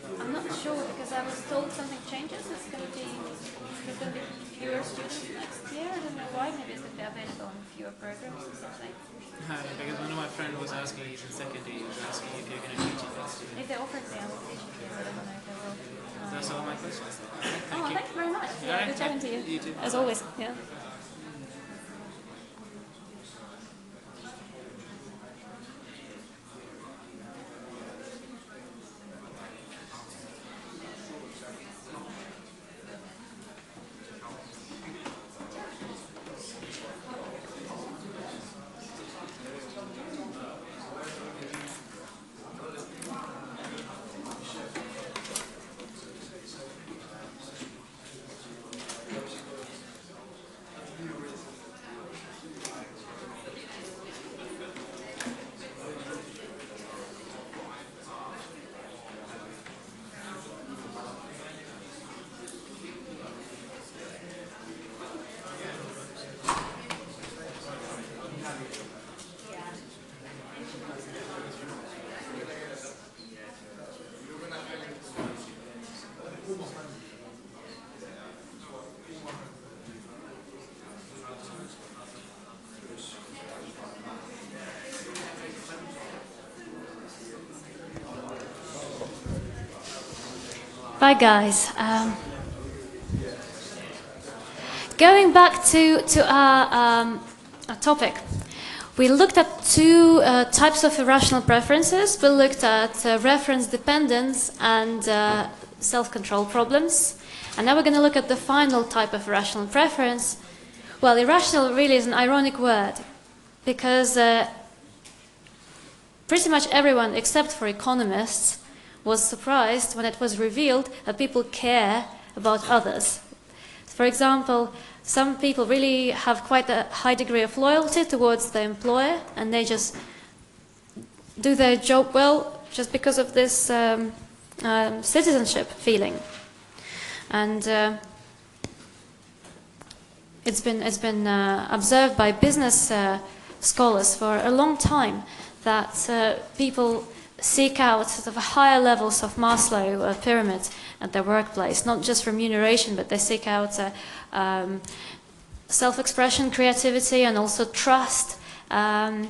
Speaker 1: I'm not sure because I was told something changes. There's going to be fewer students next year. I don't know why. Maybe it's going to be available in fewer programs or something.
Speaker 2: Because one of my friends was asking, he's in second year, he was asking if you're going to teach it next year.
Speaker 1: If they offer it, I will teach it here, but I don't know if they will.
Speaker 2: That's all my questions.
Speaker 1: Thank you very much. Yeah, good chatting to you.
Speaker 2: You too.
Speaker 1: As always. Yeah. Bye, guys. Going back to our topic, we looked at two types of irrational preferences. We looked at reference dependence and self-control problems. And now we're going to look at the final type of irrational preference. Well, irrational really is an ironic word because pretty much everyone except for economists was surprised when it was revealed that people care about others. For example, some people really have quite a high degree of loyalty towards their employer, and they just do their job well just because of this citizenship feeling. And it's been observed by business scholars for a long time that people seek out sort of higher levels of Maslow pyramid at their workplace, not just remuneration, but they seek out self-expression, creativity, and also trust and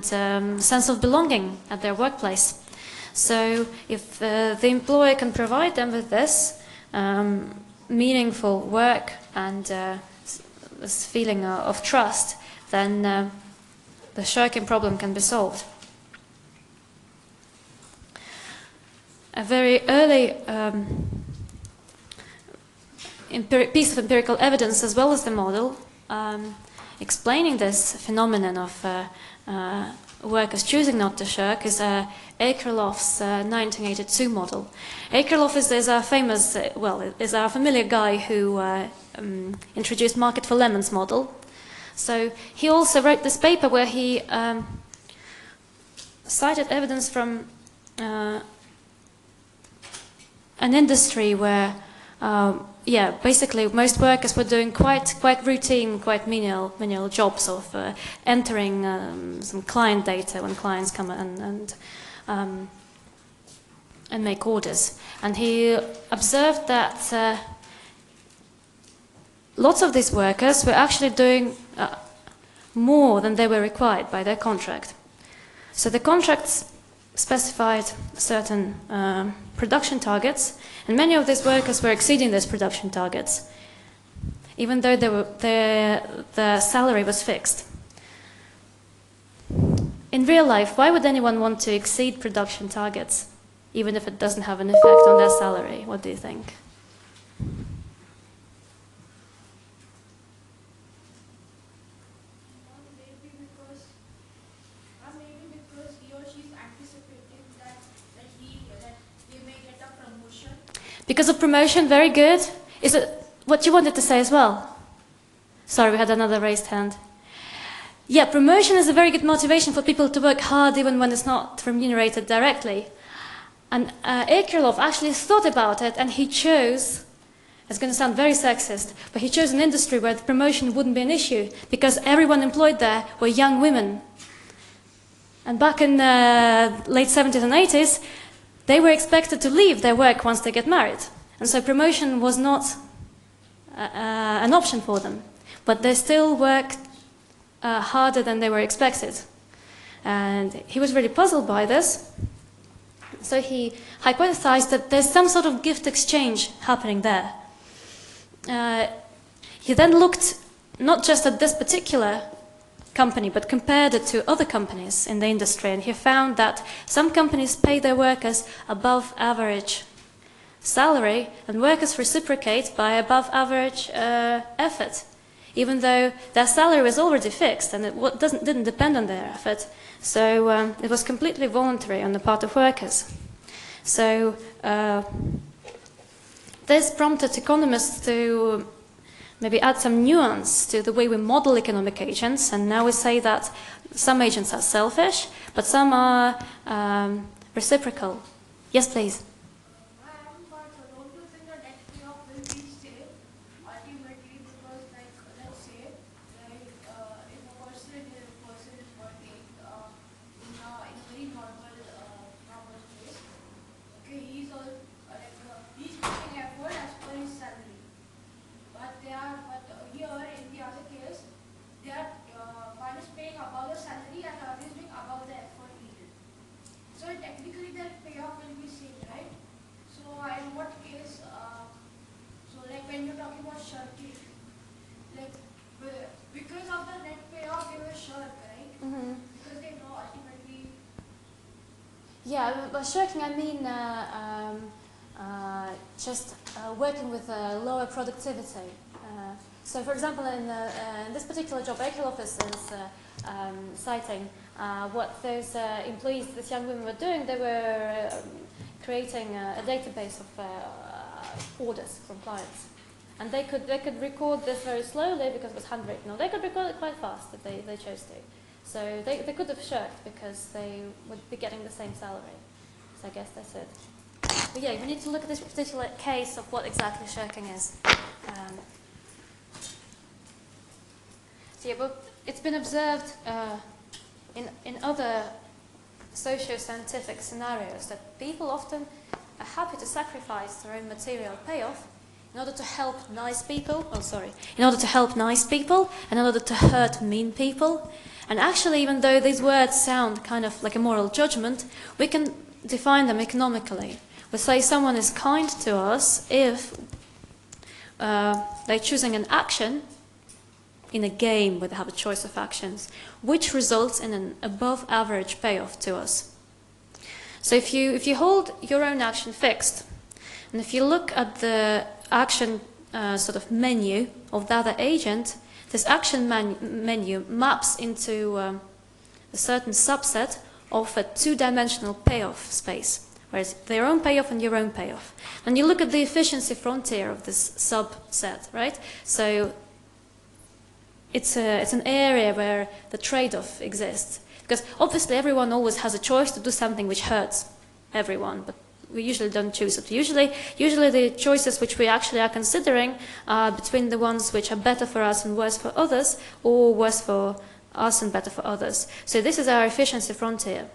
Speaker 1: sense of belonging at their workplace. So if the employer can provide them with this meaningful work and this feeling of trust, then the shirking problem can be solved. A very early piece of empirical evidence, as well as the model, explaining this phenomenon of workers choosing not to shirk is Akerlof's 1982 model. Akerlof is our famous, is our familiar guy who introduced Market for Lemons model. So he also wrote this paper where he cited evidence from an industry where, basically most workers were doing quite routine, quite menial jobs of entering some client data when clients come and make orders. And he observed that lots of these workers were actually doing more than they were required by their contract. So the contracts specified certain production targets, and many of these workers were exceeding these production targets, even though their salary was fixed. In real life, why would anyone want to exceed production targets, even if it doesn't have an effect on their salary? What do you think?
Speaker 3: Maybe because he or she is anticipating that they may get a promotion.
Speaker 1: Because of promotion, very good. Is it what you wanted to say as well? Sorry, we had another raised hand. Yeah, promotion is a very good motivation for people to work hard even when it's not remunerated directly. And Akerlof actually thought about it, and he chose, it's going to sound very sexist, but he chose an industry where the promotion wouldn't be an issue, because everyone employed there were young women. And back in the late 70s and 80s, they were expected to leave their work once they get married. And so promotion was not an option for them. But they still worked harder than they were expected. And he was really puzzled by this. So he hypothesized that there's some sort of gift exchange happening there. He then looked not just at this particular company, but compared it to other companies in the industry, and he found that some companies pay their workers above average salary, and workers reciprocate by above average effort, even though their salary was already fixed and it didn't depend on their effort. So it was completely voluntary on the part of workers. So this prompted economists to maybe add some nuance to the way we model economic agents, and now we say that some agents are selfish, but some are reciprocal. Yes, please.
Speaker 3: Don't you think that payoff will be safe ultimately? Because, let's say, if a person is working in a very normal place, okay, he's putting effort as per his salary. But here, in the other case, one is paying above the salary and the other is doing above the effort needed. So technically, their payoff will be same, right? So in what case? When you're talking about shirking, because of the net payoff, they will shirk, right?
Speaker 1: Mm-hmm.
Speaker 3: Because they know ultimately.
Speaker 1: Yeah, by shirking I mean just working with lower productivity. So, for example, in this particular job, Akerlof is citing what those employees, these young women were doing. They were creating a database of orders from clients. And they could record this very slowly because it was handwritten, or they could record it quite fast if they chose to. So they could have shirked because they would be getting the same salary. So I guess that's it. But yeah, we need to look at this particular case of what exactly shirking is. So yeah, but it's been observed in other socio-scientific scenarios that people often are happy to sacrifice their own material payoff in order to help nice people, in order to help nice people, and in order to hurt mean people. And actually, even though these words sound kind of like a moral judgment, we can define them economically. We say someone is kind to us if they're choosing an action in a game where they have a choice of actions, which results in an above average payoff to us. So if you hold your own action fixed, and if you look at the action sort of menu of the other agent, this action menu maps into a certain subset of a two-dimensional payoff space, whereas their own payoff and your own payoff. And you look at the efficiency frontier of this subset, right? So it's an area where the trade-off exists. Because obviously everyone always has a choice to do something which hurts everyone, but we usually don't choose it. Usually the choices which we actually are considering are between the ones which are better for us and worse for others, or worse for us and better for others. So this is our efficiency frontier.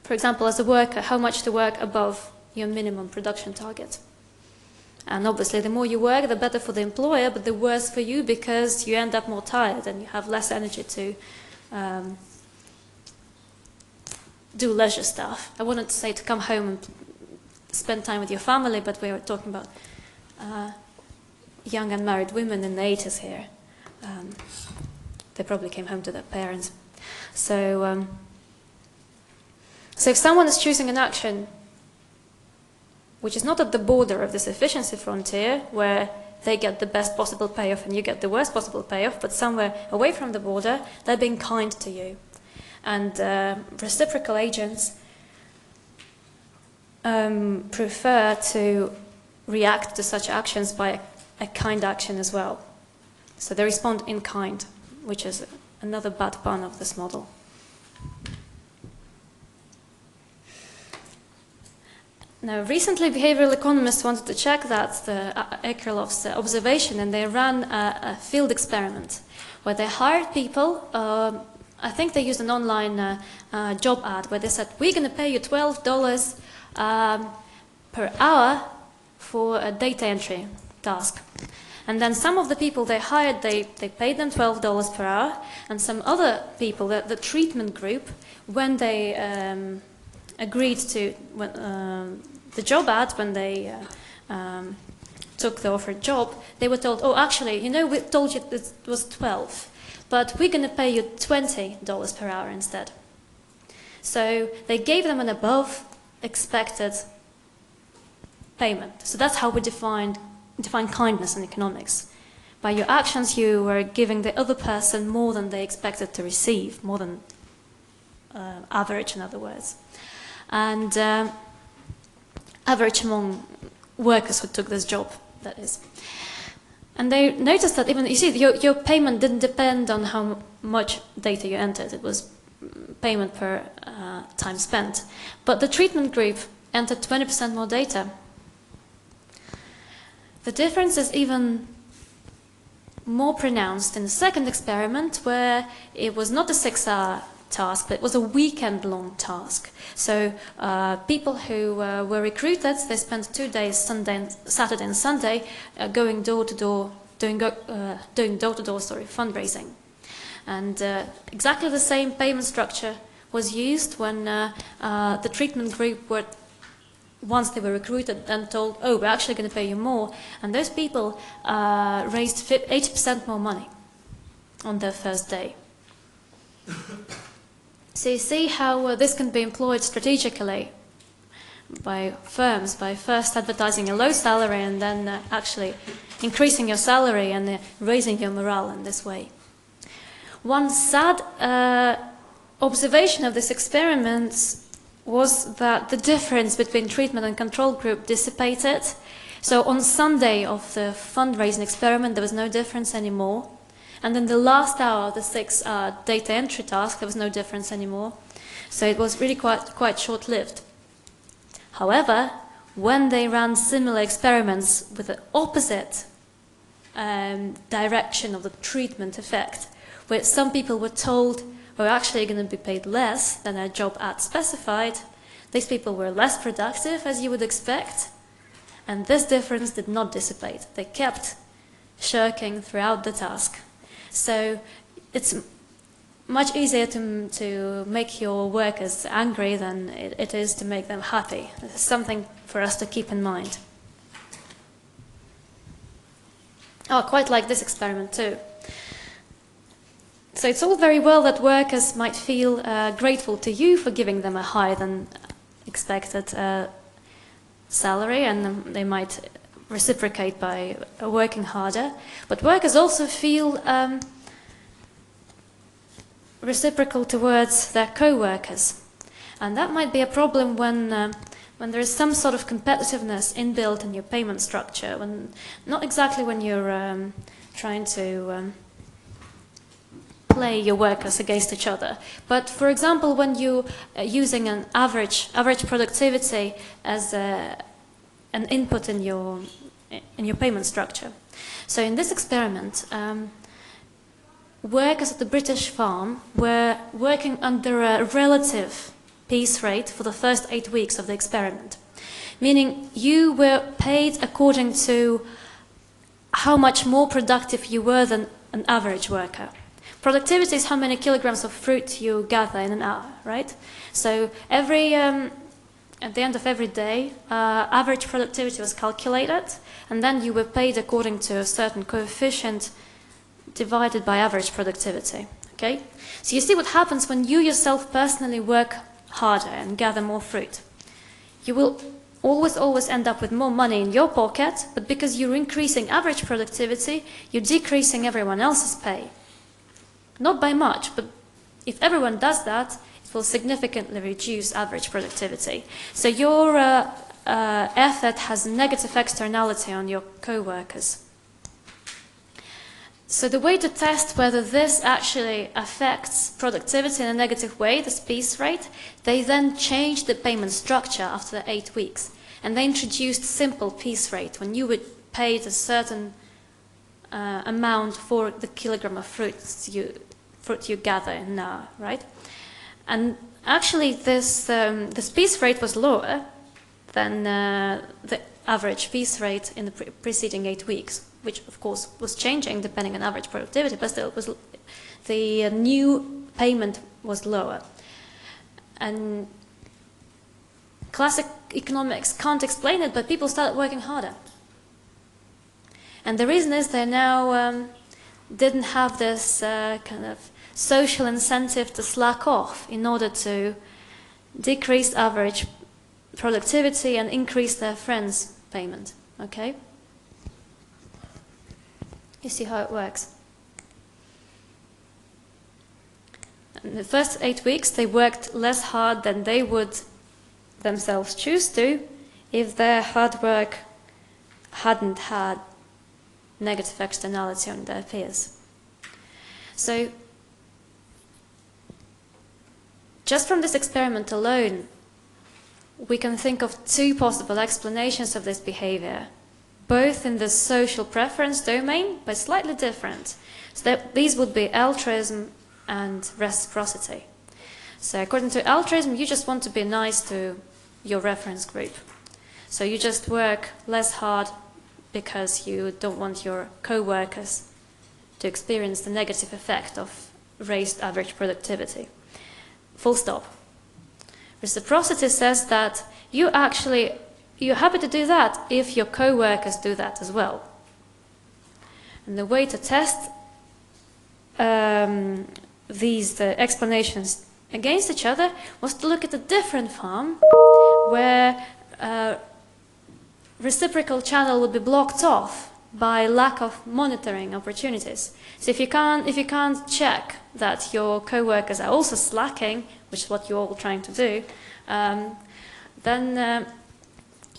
Speaker 1: For example, as a worker, how much to work above your minimum production target. And obviously the more you work, the better for the employer, but the worse for you because you end up more tired and you have less energy to do leisure stuff. I wanted to say to come home and spend time with your family, but we were talking about young unmarried women in the 80s here. They probably came home to their parents. So if someone is choosing an action which is not at the border of this efficiency frontier, where they get the best possible payoff and you get the worst possible payoff, but somewhere away from the border, they're being kind to you. And reciprocal agents prefer to react to such actions by a kind action as well. So they respond in kind, which is another bad pun of this model. Now, recently behavioral economists wanted to check that, Akerlof's observation, and they ran a field experiment where they hired people. I think they used an online job ad where they said, we're going to pay you $12 per hour for a data entry task. And then some of the people they hired, they paid them $12 per hour, and some other people, the treatment group, when they agreed to the job ad, when they took the offered job, they were told, oh, actually, you know, we told you it was 12, but we're going to pay you $20 per hour instead. So they gave them an above expected payment. So that's how we define kindness in economics. By your actions, you were giving the other person more than they expected to receive, more than average, in other words. And average among workers who took this job, that is. And they noticed that even, you see, your payment didn't depend on how much data you entered. It was payment per time spent. But the treatment group entered 20% more data. The difference is even more pronounced in the second experiment, where it was not a 6-hour task, but it was a weekend-long task. So people who were recruited, they spent 2 days, Saturday and Sunday, going door-to-door, doing door-to-door, fundraising. And exactly the same payment structure was used when the treatment group were, once they were recruited, then told, oh, we're actually going to pay you more. And those people raised 80% more money on their first day. So you see how this can be employed strategically by firms, by first advertising a low salary and then actually increasing your salary and raising your morale in this way. One sad observation of this experiment was that the difference between treatment and control group dissipated. So on Sunday of the fundraising experiment, there was no difference anymore. And in the last hour of the 6-hour data entry task, there was no difference anymore. So it was really quite short-lived. However, when they ran similar experiments with the opposite direction of the treatment effect, where some people were told we're actually going to be paid less than our job ad specified, these people were less productive, as you would expect, and this difference did not dissipate. They kept shirking throughout the task. So it's much easier to make your workers angry than it is to make them happy. This is something for us to keep in mind. Oh, I quite like this experiment too. So it's all very well that workers might feel grateful to you for giving them a higher than expected salary, and they might reciprocate by working harder, but workers also feel reciprocal towards their co-workers. And that might be a problem when there is some sort of competitiveness inbuilt in your payment structure, not exactly when you're trying to play your workers against each other, but for example when you are using an average productivity as an input in your payment structure. So in this experiment, workers at the British farm were working under a relative piece rate for the first 8 weeks of the experiment, meaning you were paid according to how much more productive you were than an average worker. Productivity is how many kilograms of fruit you gather in an hour, right? So at the end of every day, average productivity was calculated, and then you were paid according to a certain coefficient divided by average productivity, okay? So you see what happens when you yourself personally work harder and gather more fruit. You will always end up with more money in your pocket, but because you're increasing average productivity, you're decreasing everyone else's pay. Not by much, but if everyone does that, it will significantly reduce average productivity. So your effort has negative externality on your co-workers. So the way to test whether this actually affects productivity in a negative way, this piece rate, they then changed the payment structure after the 8 weeks. And they introduced simple piece rate, when you were paid a certain amount for the kilogram of fruit you gather in an hour, right? And actually this piece rate was lower than the average piece rate in the preceding 8 weeks, which of course was changing depending on average productivity, but still the new payment was lower. And classic economics can't explain it, but people started working harder. And the reason is they now didn't have this kind of social incentive to slack off in order to decrease average productivity and increase their friends' payment, okay? You see how it works. In the first 8 weeks, they worked less hard than they would themselves choose to if their hard work hadn't had negative externality on their peers. So, just from this experiment alone, we can think of 2 possible explanations of this behavior, both in the social preference domain, but slightly different. So these would be altruism and reciprocity. So according to altruism, you just want to be nice to your reference group. So you just work less hard because you don't want your co-workers to experience the negative effect of raised average productivity. Full stop. Reciprocity says that you're happy to do that if your co-workers do that as well. And the way to test these explanations against each other was to look at a different farm where reciprocal channel would be blocked off by lack of monitoring opportunities. So if you can't check that your co-workers are also slacking, which is what you're all trying to do, then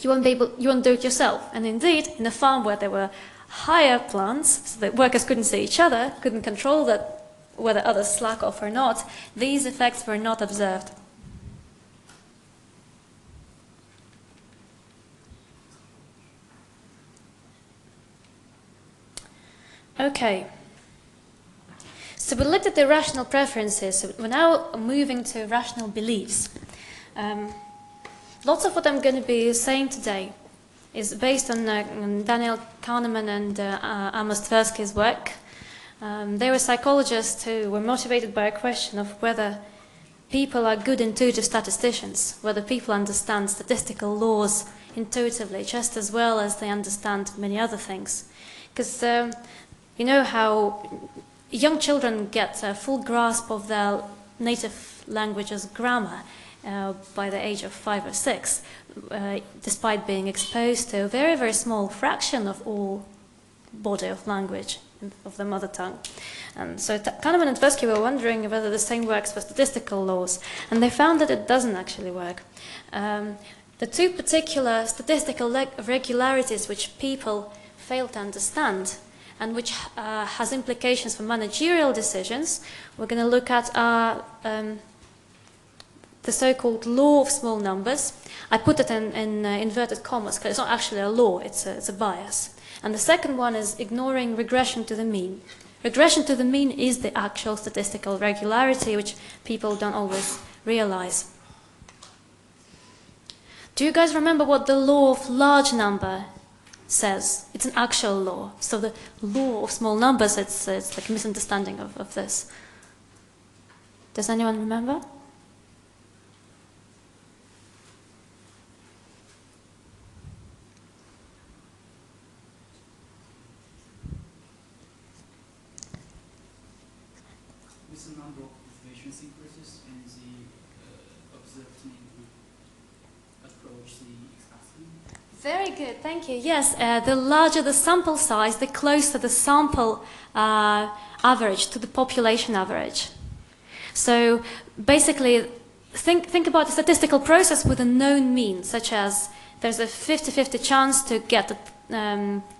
Speaker 1: you won't do it yourself. And indeed, in a farm where there were higher plants, so that workers couldn't see each other, couldn't control that whether others slack off or not, these effects were not observed. Okay, so we looked at the rational preferences, so we're now moving to rational beliefs. Lots of what I'm going to be saying today is based on Daniel Kahneman and Amos Tversky's work. They were psychologists who were motivated by a question of whether people are good intuitive statisticians, whether people understand statistical laws intuitively just as well as they understand many other things. Because you know how young children get a full grasp of their native language's grammar by the age of 5 or 6, despite being exposed to a very, very small fraction of all body of language of the mother tongue. And so Kahneman and Tversky were wondering whether the same works for statistical laws, and they found that it doesn't actually work. The two particular statistical regularities which people fail to understand and which has implications for managerial decisions, we're going to look at are the so-called law of small numbers. I put it in inverted commas because it's not actually a law, it's a bias. And the second one is ignoring regression to the mean. Regression to the mean is the actual statistical regularity, which people don't always realize. Do you guys remember what the law of large number says? It's an actual law. So the law of small numbers, it's like a misunderstanding of this. Does anyone remember?
Speaker 4: With the number of observation sequences and the observed mean approach the experiment.
Speaker 1: Very good, thank you. Yes, the larger the sample size, the closer the sample average to the population average. So basically, think about a statistical process with a known mean, such as there's a 50-50 chance to get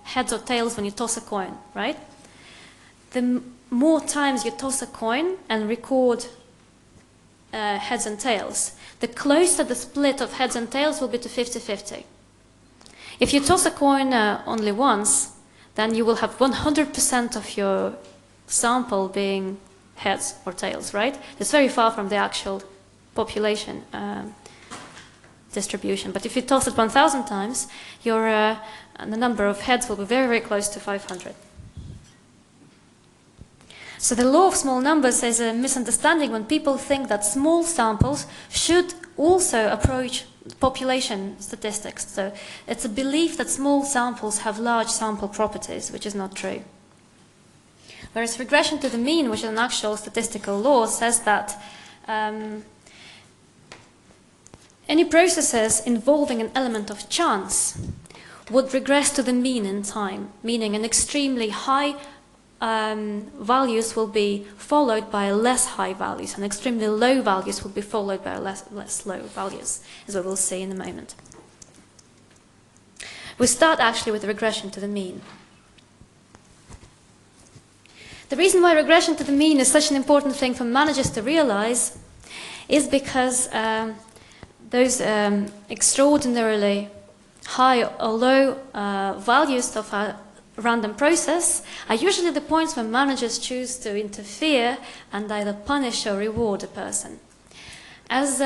Speaker 1: heads or tails when you toss a coin, right? The more times you toss a coin and record heads and tails, the closer the split of heads and tails will be to 50-50. If you toss a coin only once, then you will have 100% of your sample being heads or tails, right? It's very far from the actual population distribution. But if you toss it 1,000 times, the number of heads will be very, very close to 500. So the law of small numbers is a misunderstanding when people think that small samples should also approach population statistics. So it's a belief that small samples have large sample properties, which is not true. Whereas regression to the mean, which is an actual statistical law, says that any processes involving an element of chance would regress to the mean in time, meaning an extremely high values will be followed by less high values, and extremely low values will be followed by less low values, as we will see in a moment. We start actually with regression to the mean. The reason why regression to the mean is such an important thing for managers to realize is because those extraordinarily high or low values of a random process are usually the points when managers choose to interfere and either punish or reward a person. As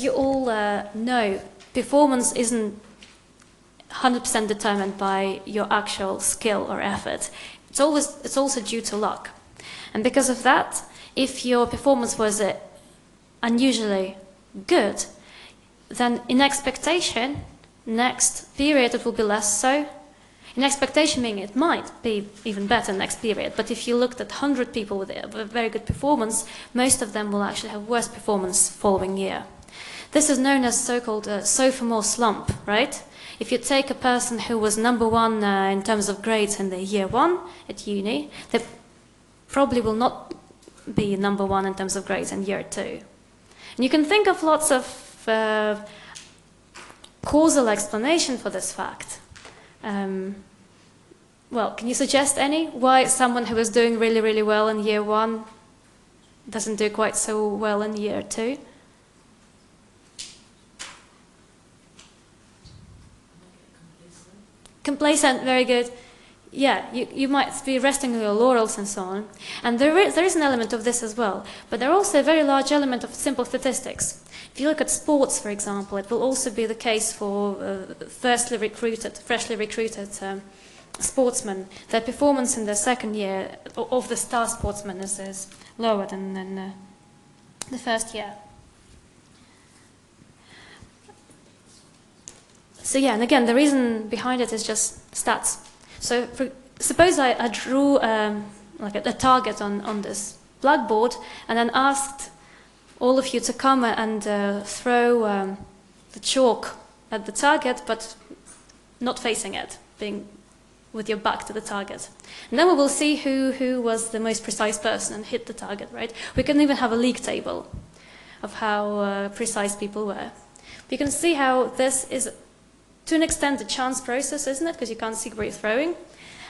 Speaker 1: you all know, performance isn't 100% determined by your actual skill or effort. It's also due to luck. And because of that, if your performance was unusually good, then in expectation, next period it will be less so. In expectation, meaning it might be even better next period, but if you looked at 100 people with a very good performance, most of them will actually have worse performance following year. This is known as so-called sophomore slump, right? If you take a person who was number one in terms of grades in the year one at uni, they probably will not be number one in terms of grades in year two. And you can think of lots of causal explanation for this fact. Well, can you suggest any? Why someone who is doing really, really well in year one doesn't do quite so well in year two? Complacent, very good. Yeah, you might be resting on your laurels and so on. And there is an element of this as well. But there are also a very large element of simple statistics. If you look at sports, for example, it will also be the case for freshly recruited sportsmen. Their performance in their second year of the star sportsman is lower than the first year. So yeah, and again, the reason behind it is just stats. So suppose I drew like a target on this blackboard and then asked all of you to come and throw the chalk at the target, but not facing it, being with your back to the target. And then we will see who was the most precise person and hit the target, right? We can even have a league table of how precise people were. You can see how this is, to an extent, a chance process, isn't it? Because you can't see where you're throwing.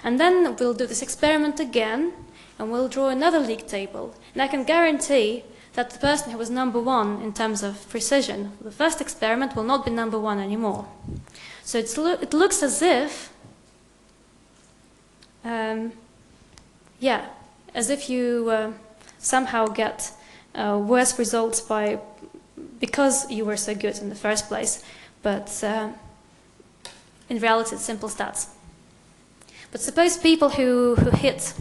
Speaker 1: And then we'll do this experiment again, and we'll draw another league table. And I can guarantee that the person who was number one in terms of precision for the first experiment will not be number one anymore. So it looks as if, as if you somehow get worse results because you were so good in the first place. But in reality, it's simple stats. But suppose people who hit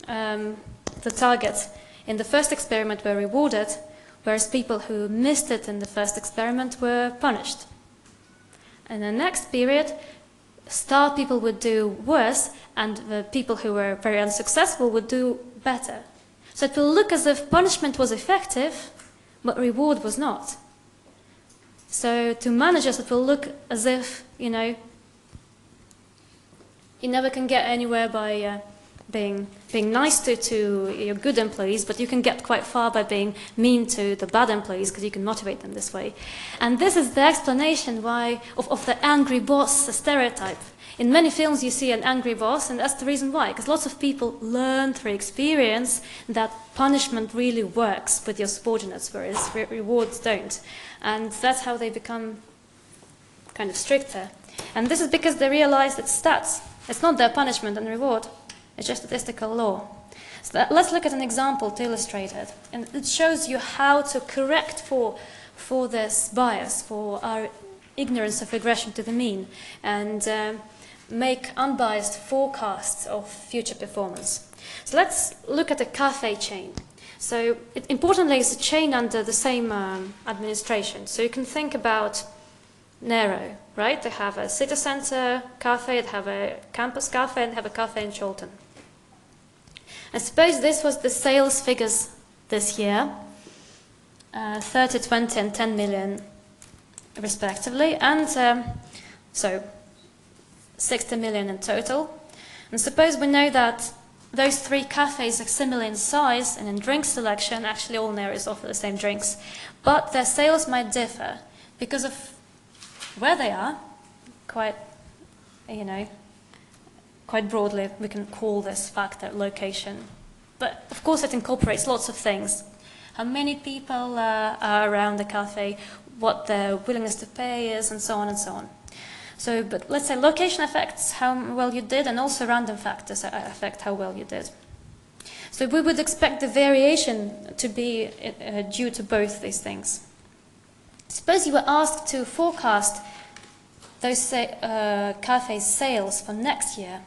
Speaker 1: the target in the first experiment were rewarded, whereas people who missed it in the first experiment were punished. In the next period, star people would do worse, and the people who were very unsuccessful would do better. So it will look as if punishment was effective, but reward was not. So to managers, it will look as if, you never can get anywhere by being nice to your good employees, but you can get quite far by being mean to the bad employees because you can motivate them this way. And this is the explanation why of the angry boss stereotype. In many films you see an angry boss, and that's the reason why, because lots of people learn through experience that punishment really works with your subordinates, whereas rewards don't. And that's how they become kind of stricter. And this is because they realize that stats, it's not their punishment and reward, it's just statistical law. So let's look at an example to illustrate it. And it shows you how to correct for this bias, for our ignorance of regression to the mean, and make unbiased forecasts of future performance. So let's look at a cafe chain. So importantly, it's a chain under the same administration. So you can think about Nero, right? They have a city centre cafe, they have a campus cafe, and they have a cafe in Chorlton. And suppose this was the sales figures this year, 30, 20 and 10 million respectively, and so 60 million in total. And suppose we know that those three cafes are similar in size and in drink selection. Actually all Neros offer the same drinks, but their sales might differ because of where they are. Quite broadly we can call this factor location, but of course it incorporates lots of things. How many people are around the cafe, what their willingness to pay is, and so on and so on. So, but let's say location affects how well you did, and also random factors affect how well you did. So we would expect the variation to be due to both these things. Suppose you were asked to forecast those cafes' sales for next year,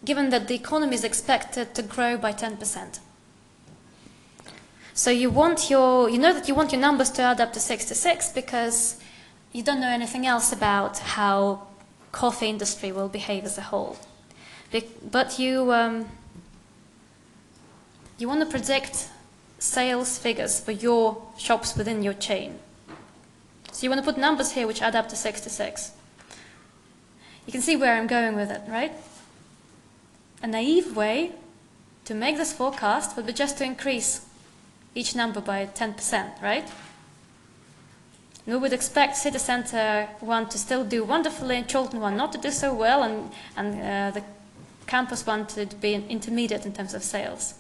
Speaker 1: given that the economy is expected to grow by 10%. So you know that you want your numbers to add up to 66 because you don't know anything else about how coffee industry will behave as a whole. But you want to predict sales figures for your shops within your chain. So you want to put numbers here which add up to 66. You can see where I'm going with it, right? A naive way to make this forecast would be just to increase each number by 10%, right? We would expect city centre 1 to still do wonderfully, and Chorlton 1 not to do so well, and the campus 1 to be intermediate in terms of sales.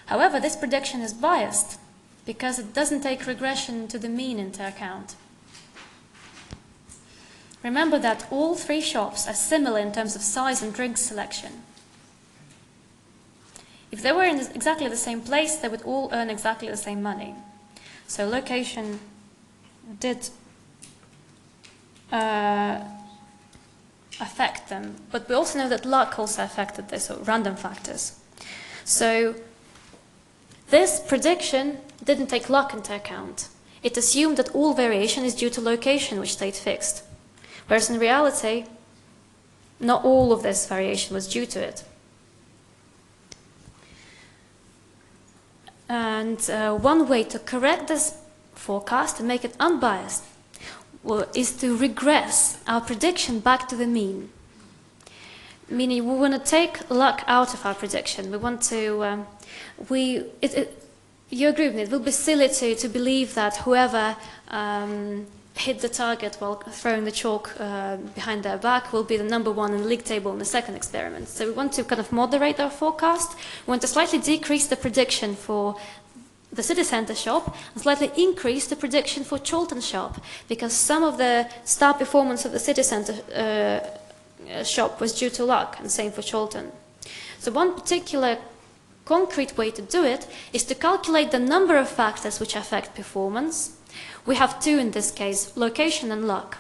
Speaker 1: However, this prediction is biased because it doesn't take regression to the mean into account. Remember that all three shops are similar in terms of size and drink selection. If they were in exactly the same place, they would all earn exactly the same money. So location did affect them, but we also know that luck also affected this, or random factors. So this prediction didn't take luck into account. It assumed that all variation is due to location, which stayed fixed. Whereas in reality, not all of this variation was due to it. And one way to correct this forecast and make it unbiased is to regress our prediction back to the mean. Meaning we want to take luck out of our prediction. We want to, you agree with me, it will be silly to believe that whoever hit the target while throwing the chalk behind their back will be the #1 in the league table in the second experiment. So we want to kind of moderate our forecast. We want to slightly decrease the prediction for the city centre shop and slightly increase the prediction for Chorlton shop, because some of the star performance of the city centre shop was due to luck, and same for Chorlton. So one particular concrete way to do it is to calculate the number of factors which affect performance. We have two in this case, location and luck.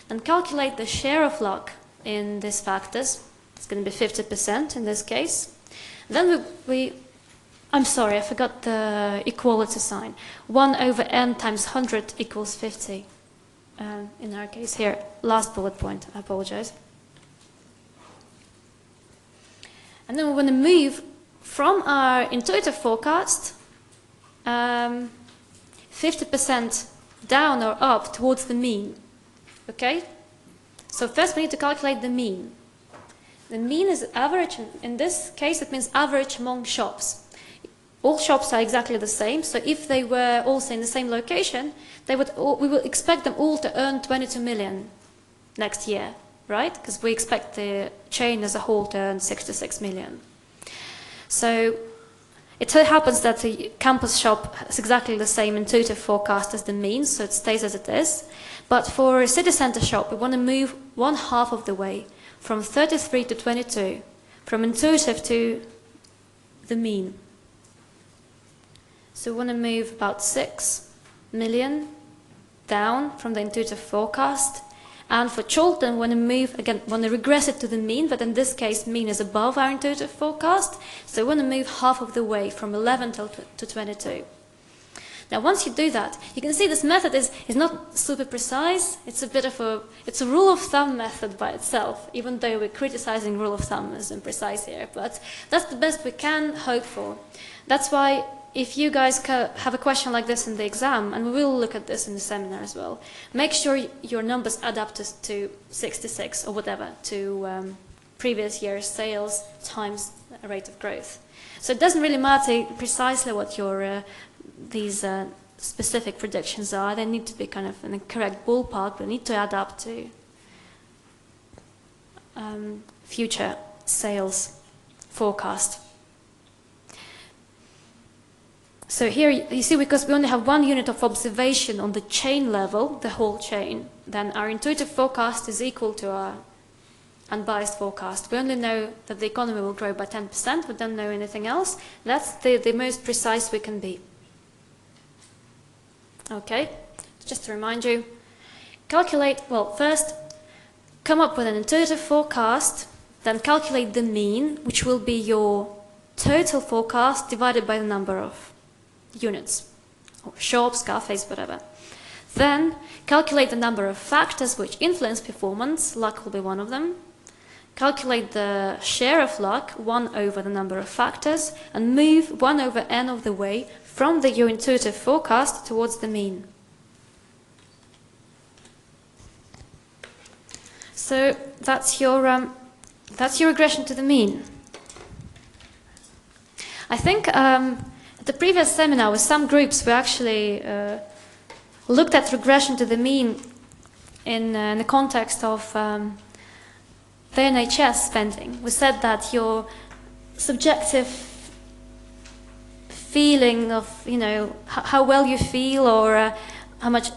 Speaker 1: Then calculate the share of luck in these factors. It's going to be 50% in this case. Then I'm sorry, I forgot the equality sign. 1/n times 100 equals 50. In our case here, last bullet point, I apologize. And then we want to move from our intuitive forecast 50% down or up towards the mean. Okay? So first we need to calculate the mean. The mean is average, in this case it means average among shops. All shops are exactly the same, so if they were also in the same location, we would expect them all to earn 22 million next year, right? Because we expect the chain as a whole to earn 66 million. So it so happens that the campus shop has exactly the same intuitive forecast as the mean, so it stays as it is. But for a city centre shop, we want to move 1/2 of the way, from 33 to 22, from intuitive to the mean. So we want to move about 6 million down from the intuitive forecast. And for Chorlton, we want to move, again, want to regress it to the mean, but in this case, mean is above our intuitive forecast. So we want to move 1/2 of the way, from 11 to 22. Now, once you do that, you can see this method is not super precise. It's a rule of thumb method by itself, even though we're criticizing rule of thumb as imprecise here. But that's the best we can hope for. That's why if you guys have a question like this in the exam, and we will look at this in the seminar as well, make sure your numbers add up to 66 or whatever, to previous year's sales times a rate of growth. So it doesn't really matter precisely what your these specific predictions are. They need to be kind of in the correct ballpark, but they need to add up to future sales forecast. So here you see, because we only have one unit of observation on the chain level, the whole chain, then our intuitive forecast is equal to our unbiased forecast. We only know that the economy will grow by 10%, we don't know anything else. That's the most precise we can be. Okay, just to remind you, calculate, well, first come up with an intuitive forecast, then calculate the mean, which will be your total forecast divided by the number of units, or shops, cafes, whatever. Then calculate the number of factors which influence performance, luck will be one of them. Calculate the share of luck, 1 over the number of factors, and move 1/n of the way from your intuitive forecast towards the mean. So that's your regression to the mean. I think at the previous seminar with some groups we actually looked at regression to the mean in the context of the NHS spending. We said that your subjective feeling of, how well you feel or how much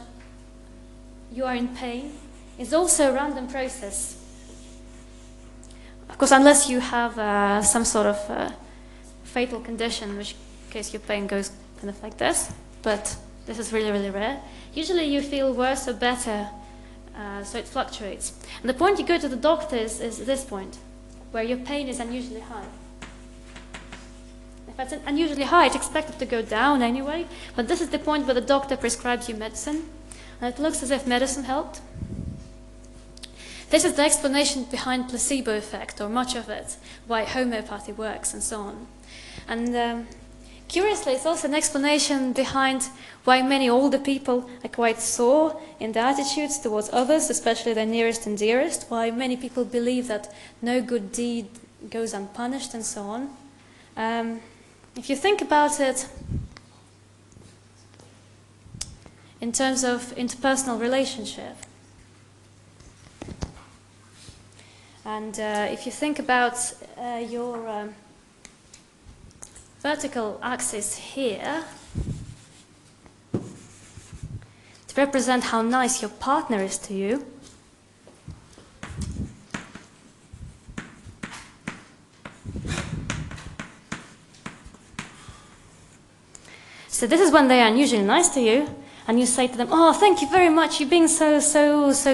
Speaker 1: you are in pain is also a random process. Of course, unless you have some sort of fatal condition, in which case your pain goes kind of like this, but this is really, really rare. Usually you feel worse or better, so it fluctuates. And the point you go to the doctor is this point, where your pain is unusually high. If it's unusually high, it's expected to go down anyway, but this is the point where the doctor prescribes you medicine, and it looks as if medicine helped. This is the explanation behind placebo effect, or much of it, why homeopathy works and so on. And Curiously, it's also an explanation behind why many older people are quite sore in their attitudes towards others, especially their nearest and dearest, why many people believe that no good deed goes unpunished and so on. If you think about it in terms of interpersonal relationship, and if you think about your vertical axis here to represent how nice your partner is to you, so this is when they are unusually nice to you, and you say to them, "Oh, thank you very much, you've been so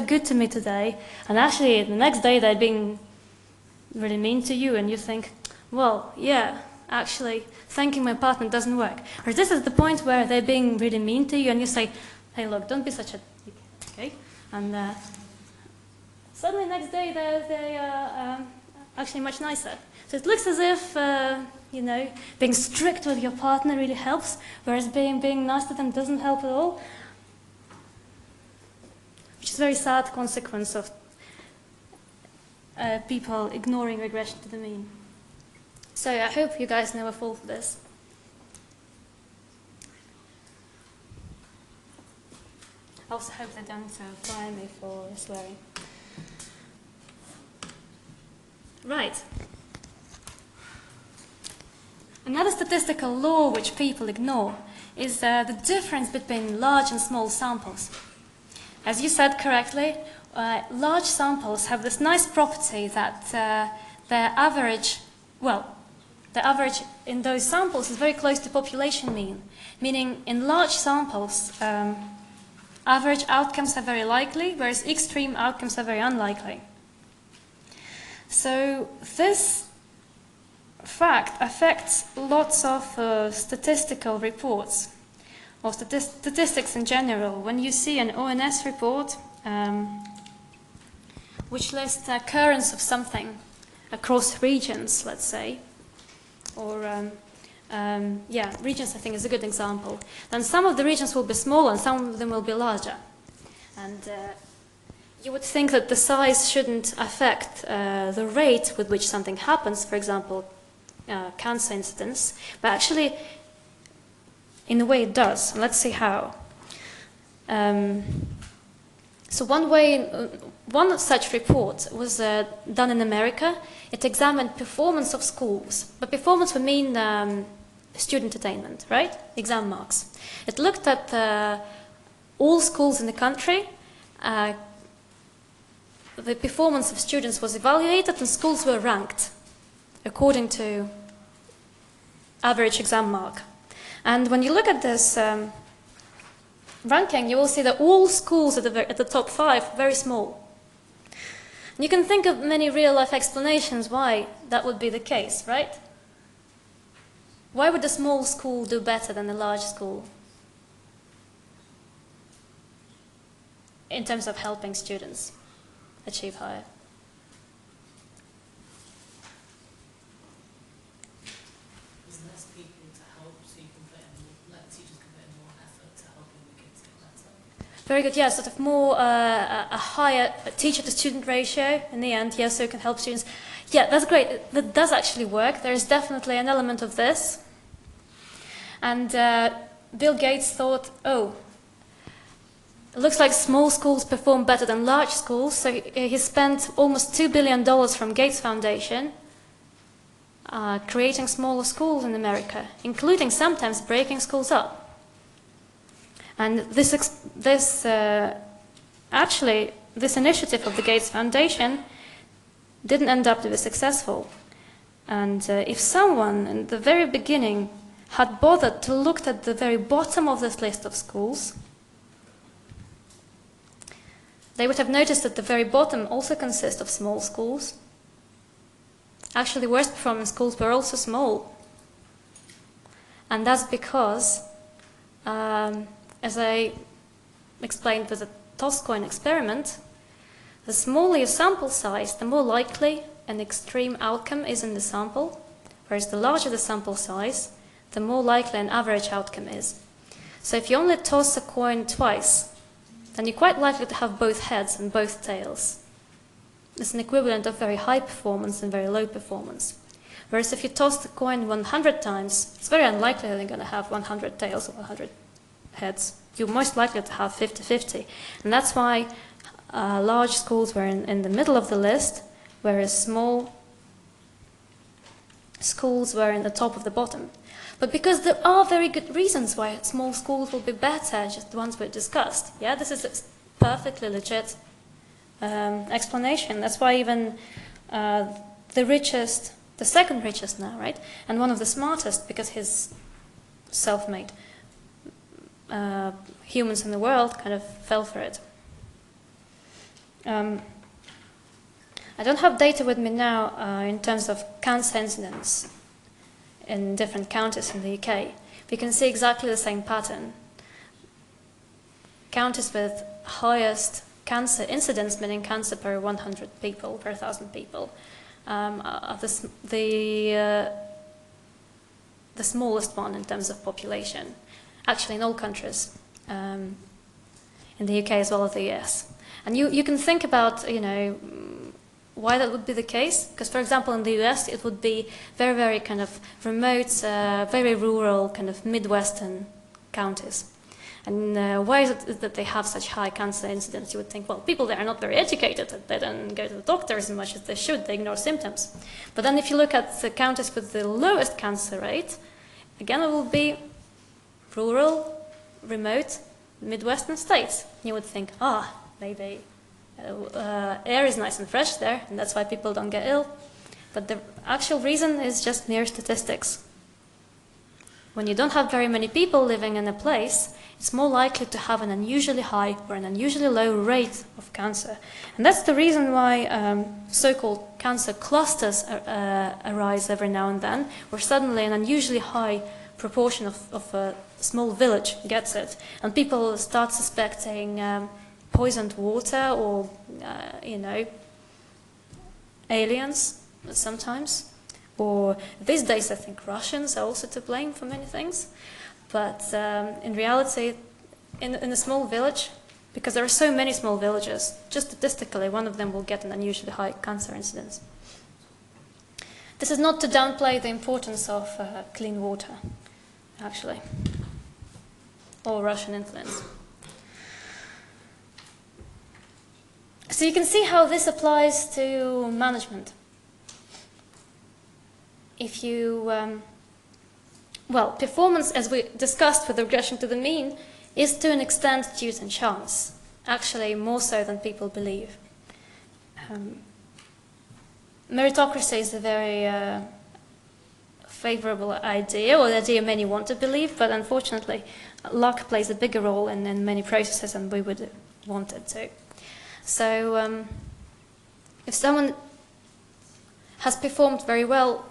Speaker 1: good to me today." And actually, the next day they're being really mean to you, and you think, "Well, yeah, actually, thanking my partner doesn't work." Or this is the point where they're being really mean to you, and you say, "Hey, look, don't be such a dick," okay? And suddenly, next day they are actually much nicer. So it looks as if you know, being strict with your partner really helps, whereas being nice to them doesn't help at all. Which is a very sad consequence of people ignoring regression to the mean. So I hope you guys never fall for this. I also hope they don't fire me for swearing. Right. Another statistical law which people ignore is the difference between large and small samples. As you said correctly, large samples have this nice property that their average, well, the average in those samples is very close to population mean, meaning in large samples, average outcomes are very likely, whereas extreme outcomes are very unlikely. So this fact affects lots of statistical reports, or statistics in general. When you see an ONS report, which lists the occurrence of something across regions, let's say, or yeah, regions I think is a good example, then some of the regions will be small and some of them will be larger. And you would think that the size shouldn't affect the rate with which something happens, for example, cancer incidence, but actually, in a way it does. Let's see how. So one such report was done in America. It examined performance of schools, but performance would mean student attainment, right? Exam marks. It looked at all schools in the country. The performance of students was evaluated and schools were ranked according to average exam mark. And when you look at this ranking, you will see that all schools at the top 5 are very small. And you can think of many real-life explanations why that would be the case, right? Why would a small school do better than a large school in terms of helping students achieve higher? Very good, yeah, sort of more a higher teacher-to-student ratio in the end, yes, so it can help students. Yeah, that's great. That does actually work. There is definitely an element of this. And Bill Gates thought, oh, it looks like small schools perform better than large schools, so he spent almost $2 billion from Gates Foundation creating smaller schools in America, including sometimes breaking schools up. And this initiative of the Gates Foundation didn't end up to be successful. And if someone in the very beginning had bothered to look at the very bottom of this list of schools, they would have noticed that the very bottom also consists of small schools. Actually, the worst performing schools were also small. And that's because, as I explained with the toss coin experiment, the smaller your sample size, the more likely an extreme outcome is in the sample, whereas the larger the sample size, the more likely an average outcome is. So if you only toss a coin twice, then you're quite likely to have both heads and both tails. It's an equivalent of very high performance and very low performance. Whereas if you toss the coin 100 times, it's very unlikely that you're going to have 100 tails or 100 heads. You're most likely to have 50-50. And that's why large schools were in the middle of the list, whereas small schools were in the top of the bottom. But because there are very good reasons why small schools will be better, just the ones we discussed. Yeah, this is a perfectly legit explanation. That's why even the richest, the second richest now, right, and one of the smartest, because he's self-made, humans in the world kind of fell for it. I don't have data with me now in terms of cancer incidence in different counties in the UK. We can see exactly the same pattern. Counties with highest cancer incidence, meaning cancer per 100 people, per 1,000 people, are the smallest one in terms of population. Actually, in all countries, in the UK as well as the US. And you can think about, you know, why that would be the case. Because, for example, in the US, it would be very, very kind of remote, very rural, kind of Midwestern counties. And why is it that they have such high cancer incidence? You would think, well, people there are not very educated. They don't go to the doctors as much as they should. They ignore symptoms. But then if you look at the counties with the lowest cancer rate, again, it will be rural, remote, Midwestern states. You would think, maybe air is nice and fresh there, and that's why people don't get ill. But the actual reason is just mere statistics. When you don't have very many people living in a place, it's more likely to have an unusually high or an unusually low rate of cancer. And that's the reason why so-called cancer clusters arise every now and then, where suddenly an unusually high proportion of a small village gets it. And people start suspecting poisoned water or, you know, aliens sometimes. Or these days I think Russians are also to blame for many things. But in reality, in a small village, because there are so many small villages, just statistically one of them will get an unusually high cancer incidence. This is not to downplay the importance of clean water, actually, or Russian influence. So you can see how this applies to management. If you, well, performance, as we discussed with the regression to the mean, is to an extent due to chance, actually more so than people believe. Meritocracy is a very favorable idea, or the idea many want to believe, but unfortunately luck plays a bigger role in many processes than we would want it to. So if someone has performed very well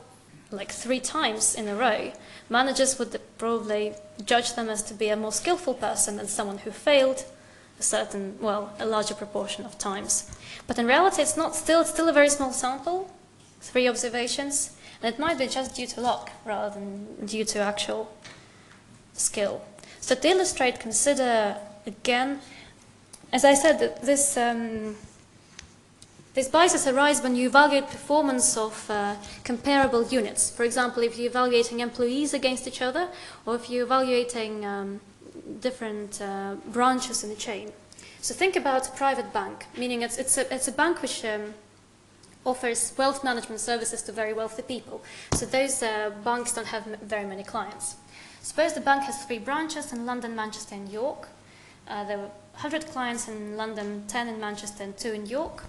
Speaker 1: like 3 times in a row, managers would probably judge them as to be a more skillful person than someone who failed a certain, well, a larger proportion of times. But in reality, it's still a very small sample, 3 observations, and it might be just due to luck rather than due to actual skill. So to illustrate, consider again, as I said, that these biases arise when you evaluate performance of comparable units. For example, if you're evaluating employees against each other, or if you're evaluating different branches in the chain. So think about a private bank, meaning it's a bank which offers wealth management services to very wealthy people. So those banks don't have very many clients. Suppose the bank has 3 branches in London, Manchester, and York. There were 100 clients in London, 10 in Manchester, and 2 in York.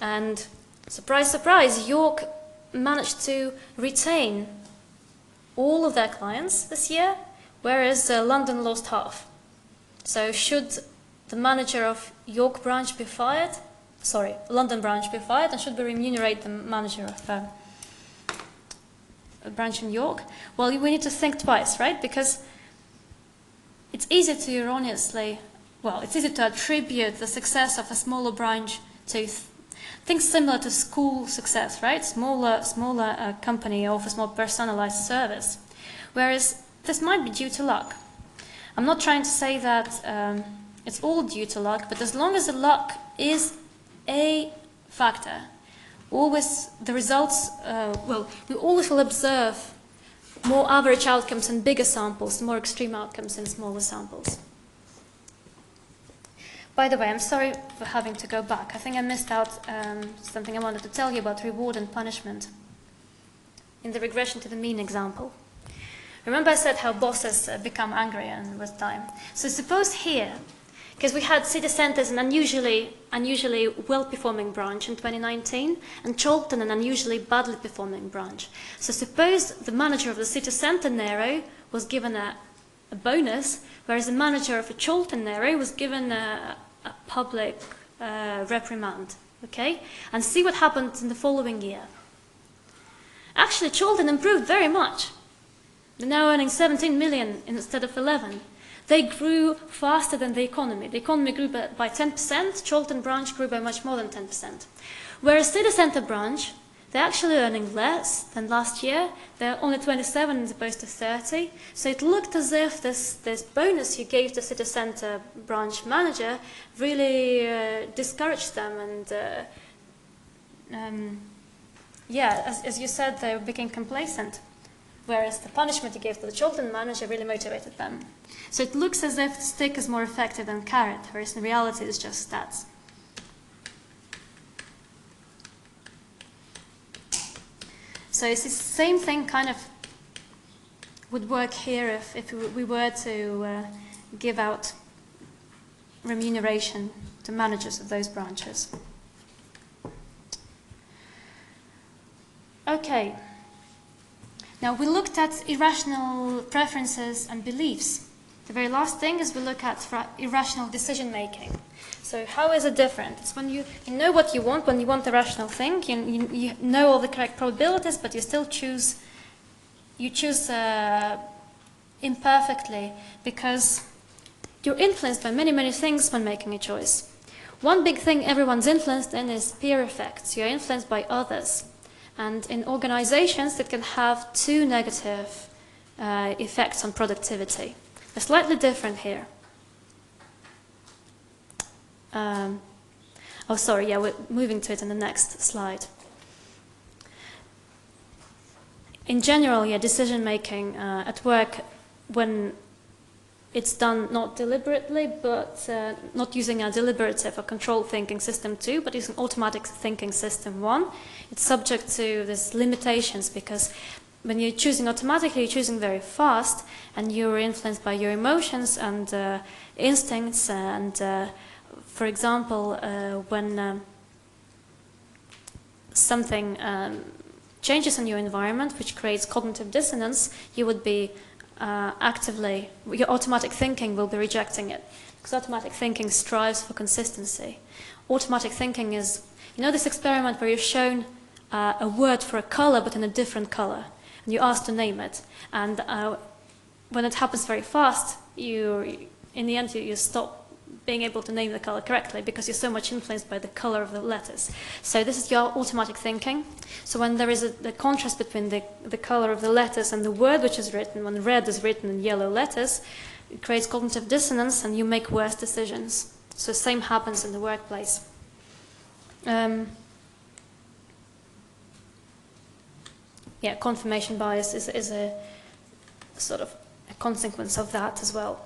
Speaker 1: And surprise, surprise, York managed to retain all of their clients this year, whereas London lost half. So should the manager of York branch be fired? Sorry, London branch be fired, and should we remunerate the manager of a branch in York? Well, we need to think twice, right? Because it's easy to erroneously, well, it's easy to attribute the success of a smaller branch to things similar to school success, right? Smaller company offers more personalized service. Whereas this might be due to luck. I'm not trying to say that it's all due to luck, but as long as the luck is a factor, always the results, we always will observe more average outcomes in bigger samples, more extreme outcomes in smaller samples. By the way, I'm sorry for having to go back. I think I missed out something I wanted to tell you about reward and punishment in the regression to the mean example. Remember I said how bosses become angrier with time. So suppose here, because we had city centre as an unusually well-performing branch in 2019, and Cholton an unusually badly performing branch. So suppose the manager of the city centre Nero was given a bonus, whereas the manager of a Cholton Nero was given a public reprimand. Okay? And see what happened in the following year. Actually, Cholton improved very much. They're now earning 17 million instead of 11. They grew faster than the economy. The economy grew by 10%, Cholton branch grew by much more than 10%. Whereas city centre branch, they're actually earning less than last year. They're only 27 as opposed to 30. So it looked as if this bonus you gave the city centre branch manager really discouraged them and as you said, they became complacent. Whereas the punishment you gave to the Cholton manager really motivated them. So it looks as if stick is more effective than carrot, whereas in reality it's just stats. So it's the same thing kind of would work here if we were to give out remuneration to managers of those branches. Okay. Now, we looked at irrational preferences and beliefs. The very last thing is we look at irrational decision-making. So how is it different? It's when you know what you want, when you want the rational thing, you know all the correct probabilities, but you still choose imperfectly because you're influenced by many, many things when making a choice. One big thing everyone's influenced in is peer effects. You're influenced by others. And in organizations, that can have two negative effects on productivity. They're slightly different here. We're moving to it in the next slide. In general, decision-making at work, when it's done not deliberately, but not using a deliberative or controlled thinking system 2, but using automatic thinking system 1. It's subject to these limitations because when you're choosing automatically, you're choosing very fast, and you're influenced by your emotions and instincts. And for example, when something changes in your environment, which creates cognitive dissonance, you would be your automatic thinking will be rejecting it, because automatic thinking strives for consistency. Automatic thinking is, this experiment where you've shown a word for a color but in a different color, and you asked to name it, and when it happens very fast, in the end you stop being able to name the color correctly because you're so much influenced by the color of the letters. So this is your automatic thinking. So when there is the contrast between the color of the letters and the word which is written, when red is written in yellow letters, it creates cognitive dissonance and you make worse decisions. So the same happens in the workplace. Confirmation bias is a sort of a consequence of that as well.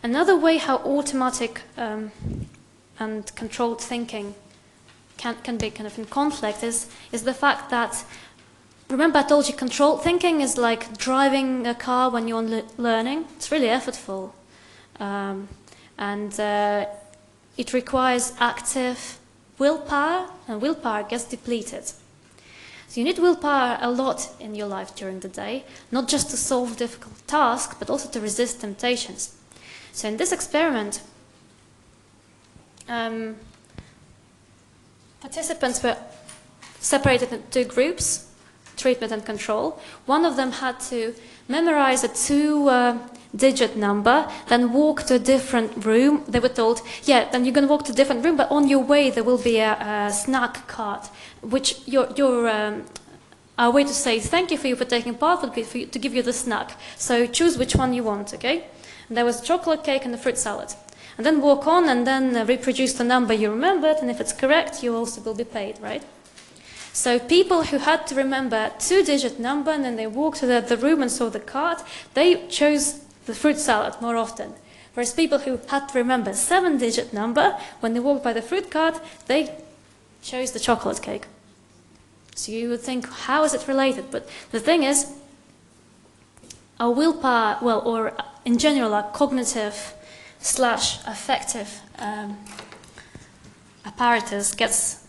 Speaker 1: Another way how automatic and controlled thinking can be kind of in conflict is the fact that, remember I told you controlled thinking is like driving a car when you're learning. It's really effortful. And it requires active willpower, and willpower gets depleted. So you need willpower a lot in your life during the day, not just to solve difficult tasks, but also to resist temptations. So in this experiment, participants were separated into two groups, treatment and control. One of them had to memorize a 2-digit number, then walk to a different room. They were told, then you're going to walk to a different room, but on your way there will be a snack cart, which your our way to say thank you for taking part would be to give you the snack. So choose which one you want, okay? And there was chocolate cake and the fruit salad. And then walk on and then reproduce the number you remembered, and if it's correct, you also will be paid, right? So people who had to remember a 2-digit number and then they walked to the room and saw the card, they chose the fruit salad more often. Whereas people who had to remember a 7-digit number, when they walked by the fruit cart, they chose the chocolate cake. So you would think, how is it related? But the thing is, our willpower, well, or in general, our cognitive / affective apparatus gets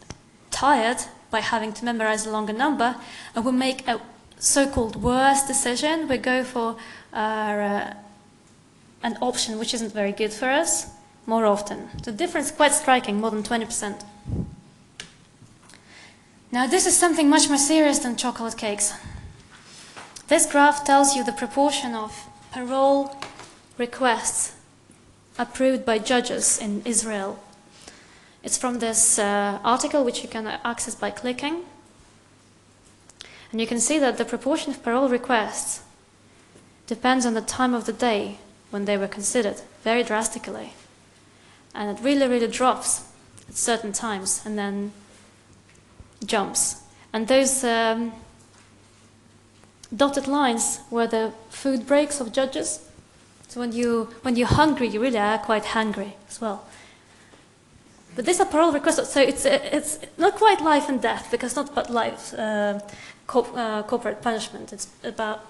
Speaker 1: tired by having to memorize a longer number, and we make a so-called worse decision. We go for an option which isn't very good for us more often. The difference is quite striking, more than 20%. Now this is something much more serious than chocolate cakes. This graph tells you the proportion of parole requests approved by judges in Israel. It's from this article, which you can access by clicking. And you can see that the proportion of parole requests depends on the time of the day when they were considered, very drastically. And it really, really drops at certain times and then jumps. And those dotted lines were the food breaks of judges. So when you're hungry, you really are quite hungry as well. But these are parole requests, so it's not quite life and death, because it's not about life, corporate punishment. It's about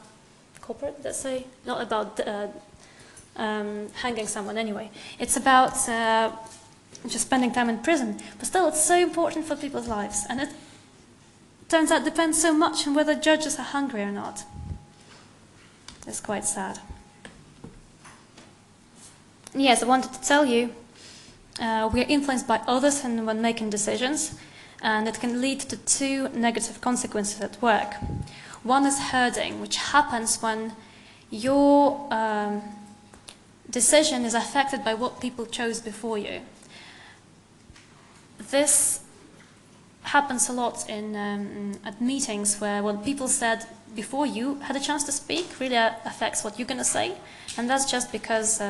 Speaker 1: corporate, let's say, not about hanging someone anyway. It's about just spending time in prison. But still, it's so important for people's lives, and it turns out depends so much on whether judges are hungry or not. It's quite sad. Yes, I wanted to tell you, we are influenced by others when making decisions, and it can lead to 2 negative consequences at work. One is herding, which happens when your decision is affected by what people chose before you. This happens a lot at meetings where what people said before you had a chance to speak really affects what you're going to say, and that's just because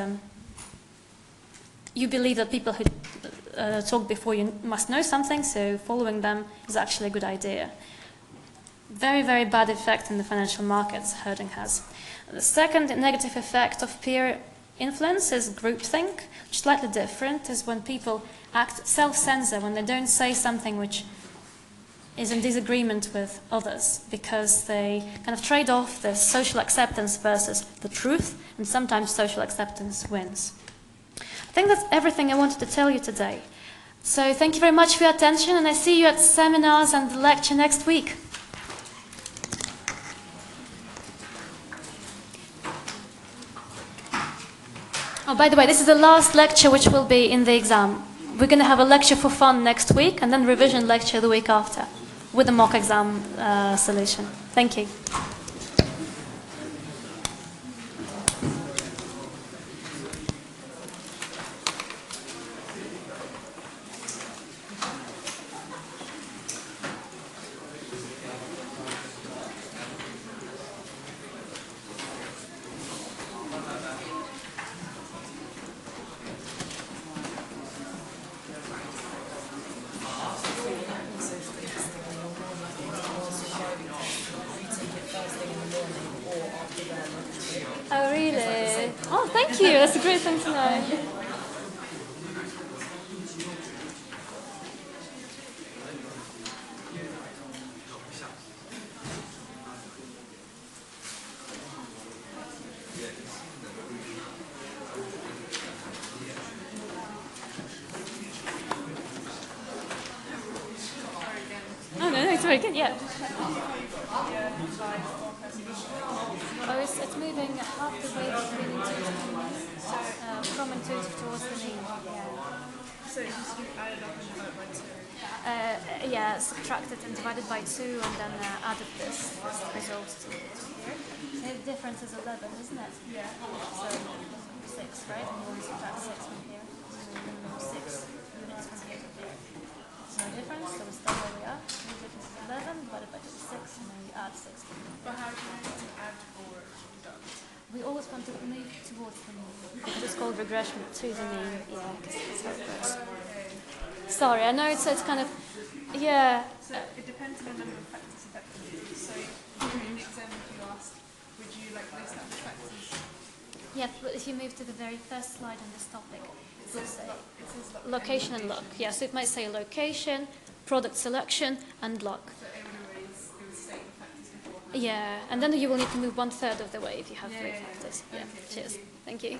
Speaker 1: you believe that people who talk before you must know something, so following them is actually a good idea. Very, very bad effect in the financial markets herding has. The second negative effect of peer influence is groupthink, which is slightly different, is when people act self-censor, when they don't say something which is in disagreement with others, because they kind of trade off the social acceptance versus the truth, and sometimes social acceptance wins. I think that's everything I wanted to tell you today. So thank you very much for your attention, and I see you at seminars and the lecture next week. Oh, by the way, this is the last lecture which will be in the exam. We're going to have a lecture for fun next week, and then revision lecture the week after, with a mock exam solution. Thank you. Oh, really? Oh, thank you. That's a great thing to know. Oh, no, it's very good, yeah. Oh, it's moving half the way between intuitive, from intuitive towards the knee. Yeah.
Speaker 3: So you added up and divided by 2.
Speaker 1: Yeah, subtracted and divided by 2, and then added this result to here. The difference is 11, isn't it?
Speaker 3: Yeah.
Speaker 1: So 6, right? And you want to subtract 6 from here. So 6 units from here to there. No difference, so we stay where we are. The difference is 11 divided by 6, and then we add It's called regression to the mean. Yeah, because that's how it works. Sorry, I know it's kind of, yeah.
Speaker 5: So it depends on a number of factors effectively. So in the example you asked, would you like list out the factors?
Speaker 1: Yeah, but if you move to the very first slide on this topic, it will say
Speaker 5: It says
Speaker 1: location and luck. Yes, it might say location, product selection, and luck.
Speaker 5: So it would say the factors beforehand.
Speaker 1: Yeah, and then you will need to move 1/3 of the way if you have
Speaker 5: Yeah,
Speaker 1: three
Speaker 5: yeah, yeah.
Speaker 1: factors. Yeah,
Speaker 5: Okay, thank
Speaker 1: cheers.
Speaker 5: you.
Speaker 1: Thank you.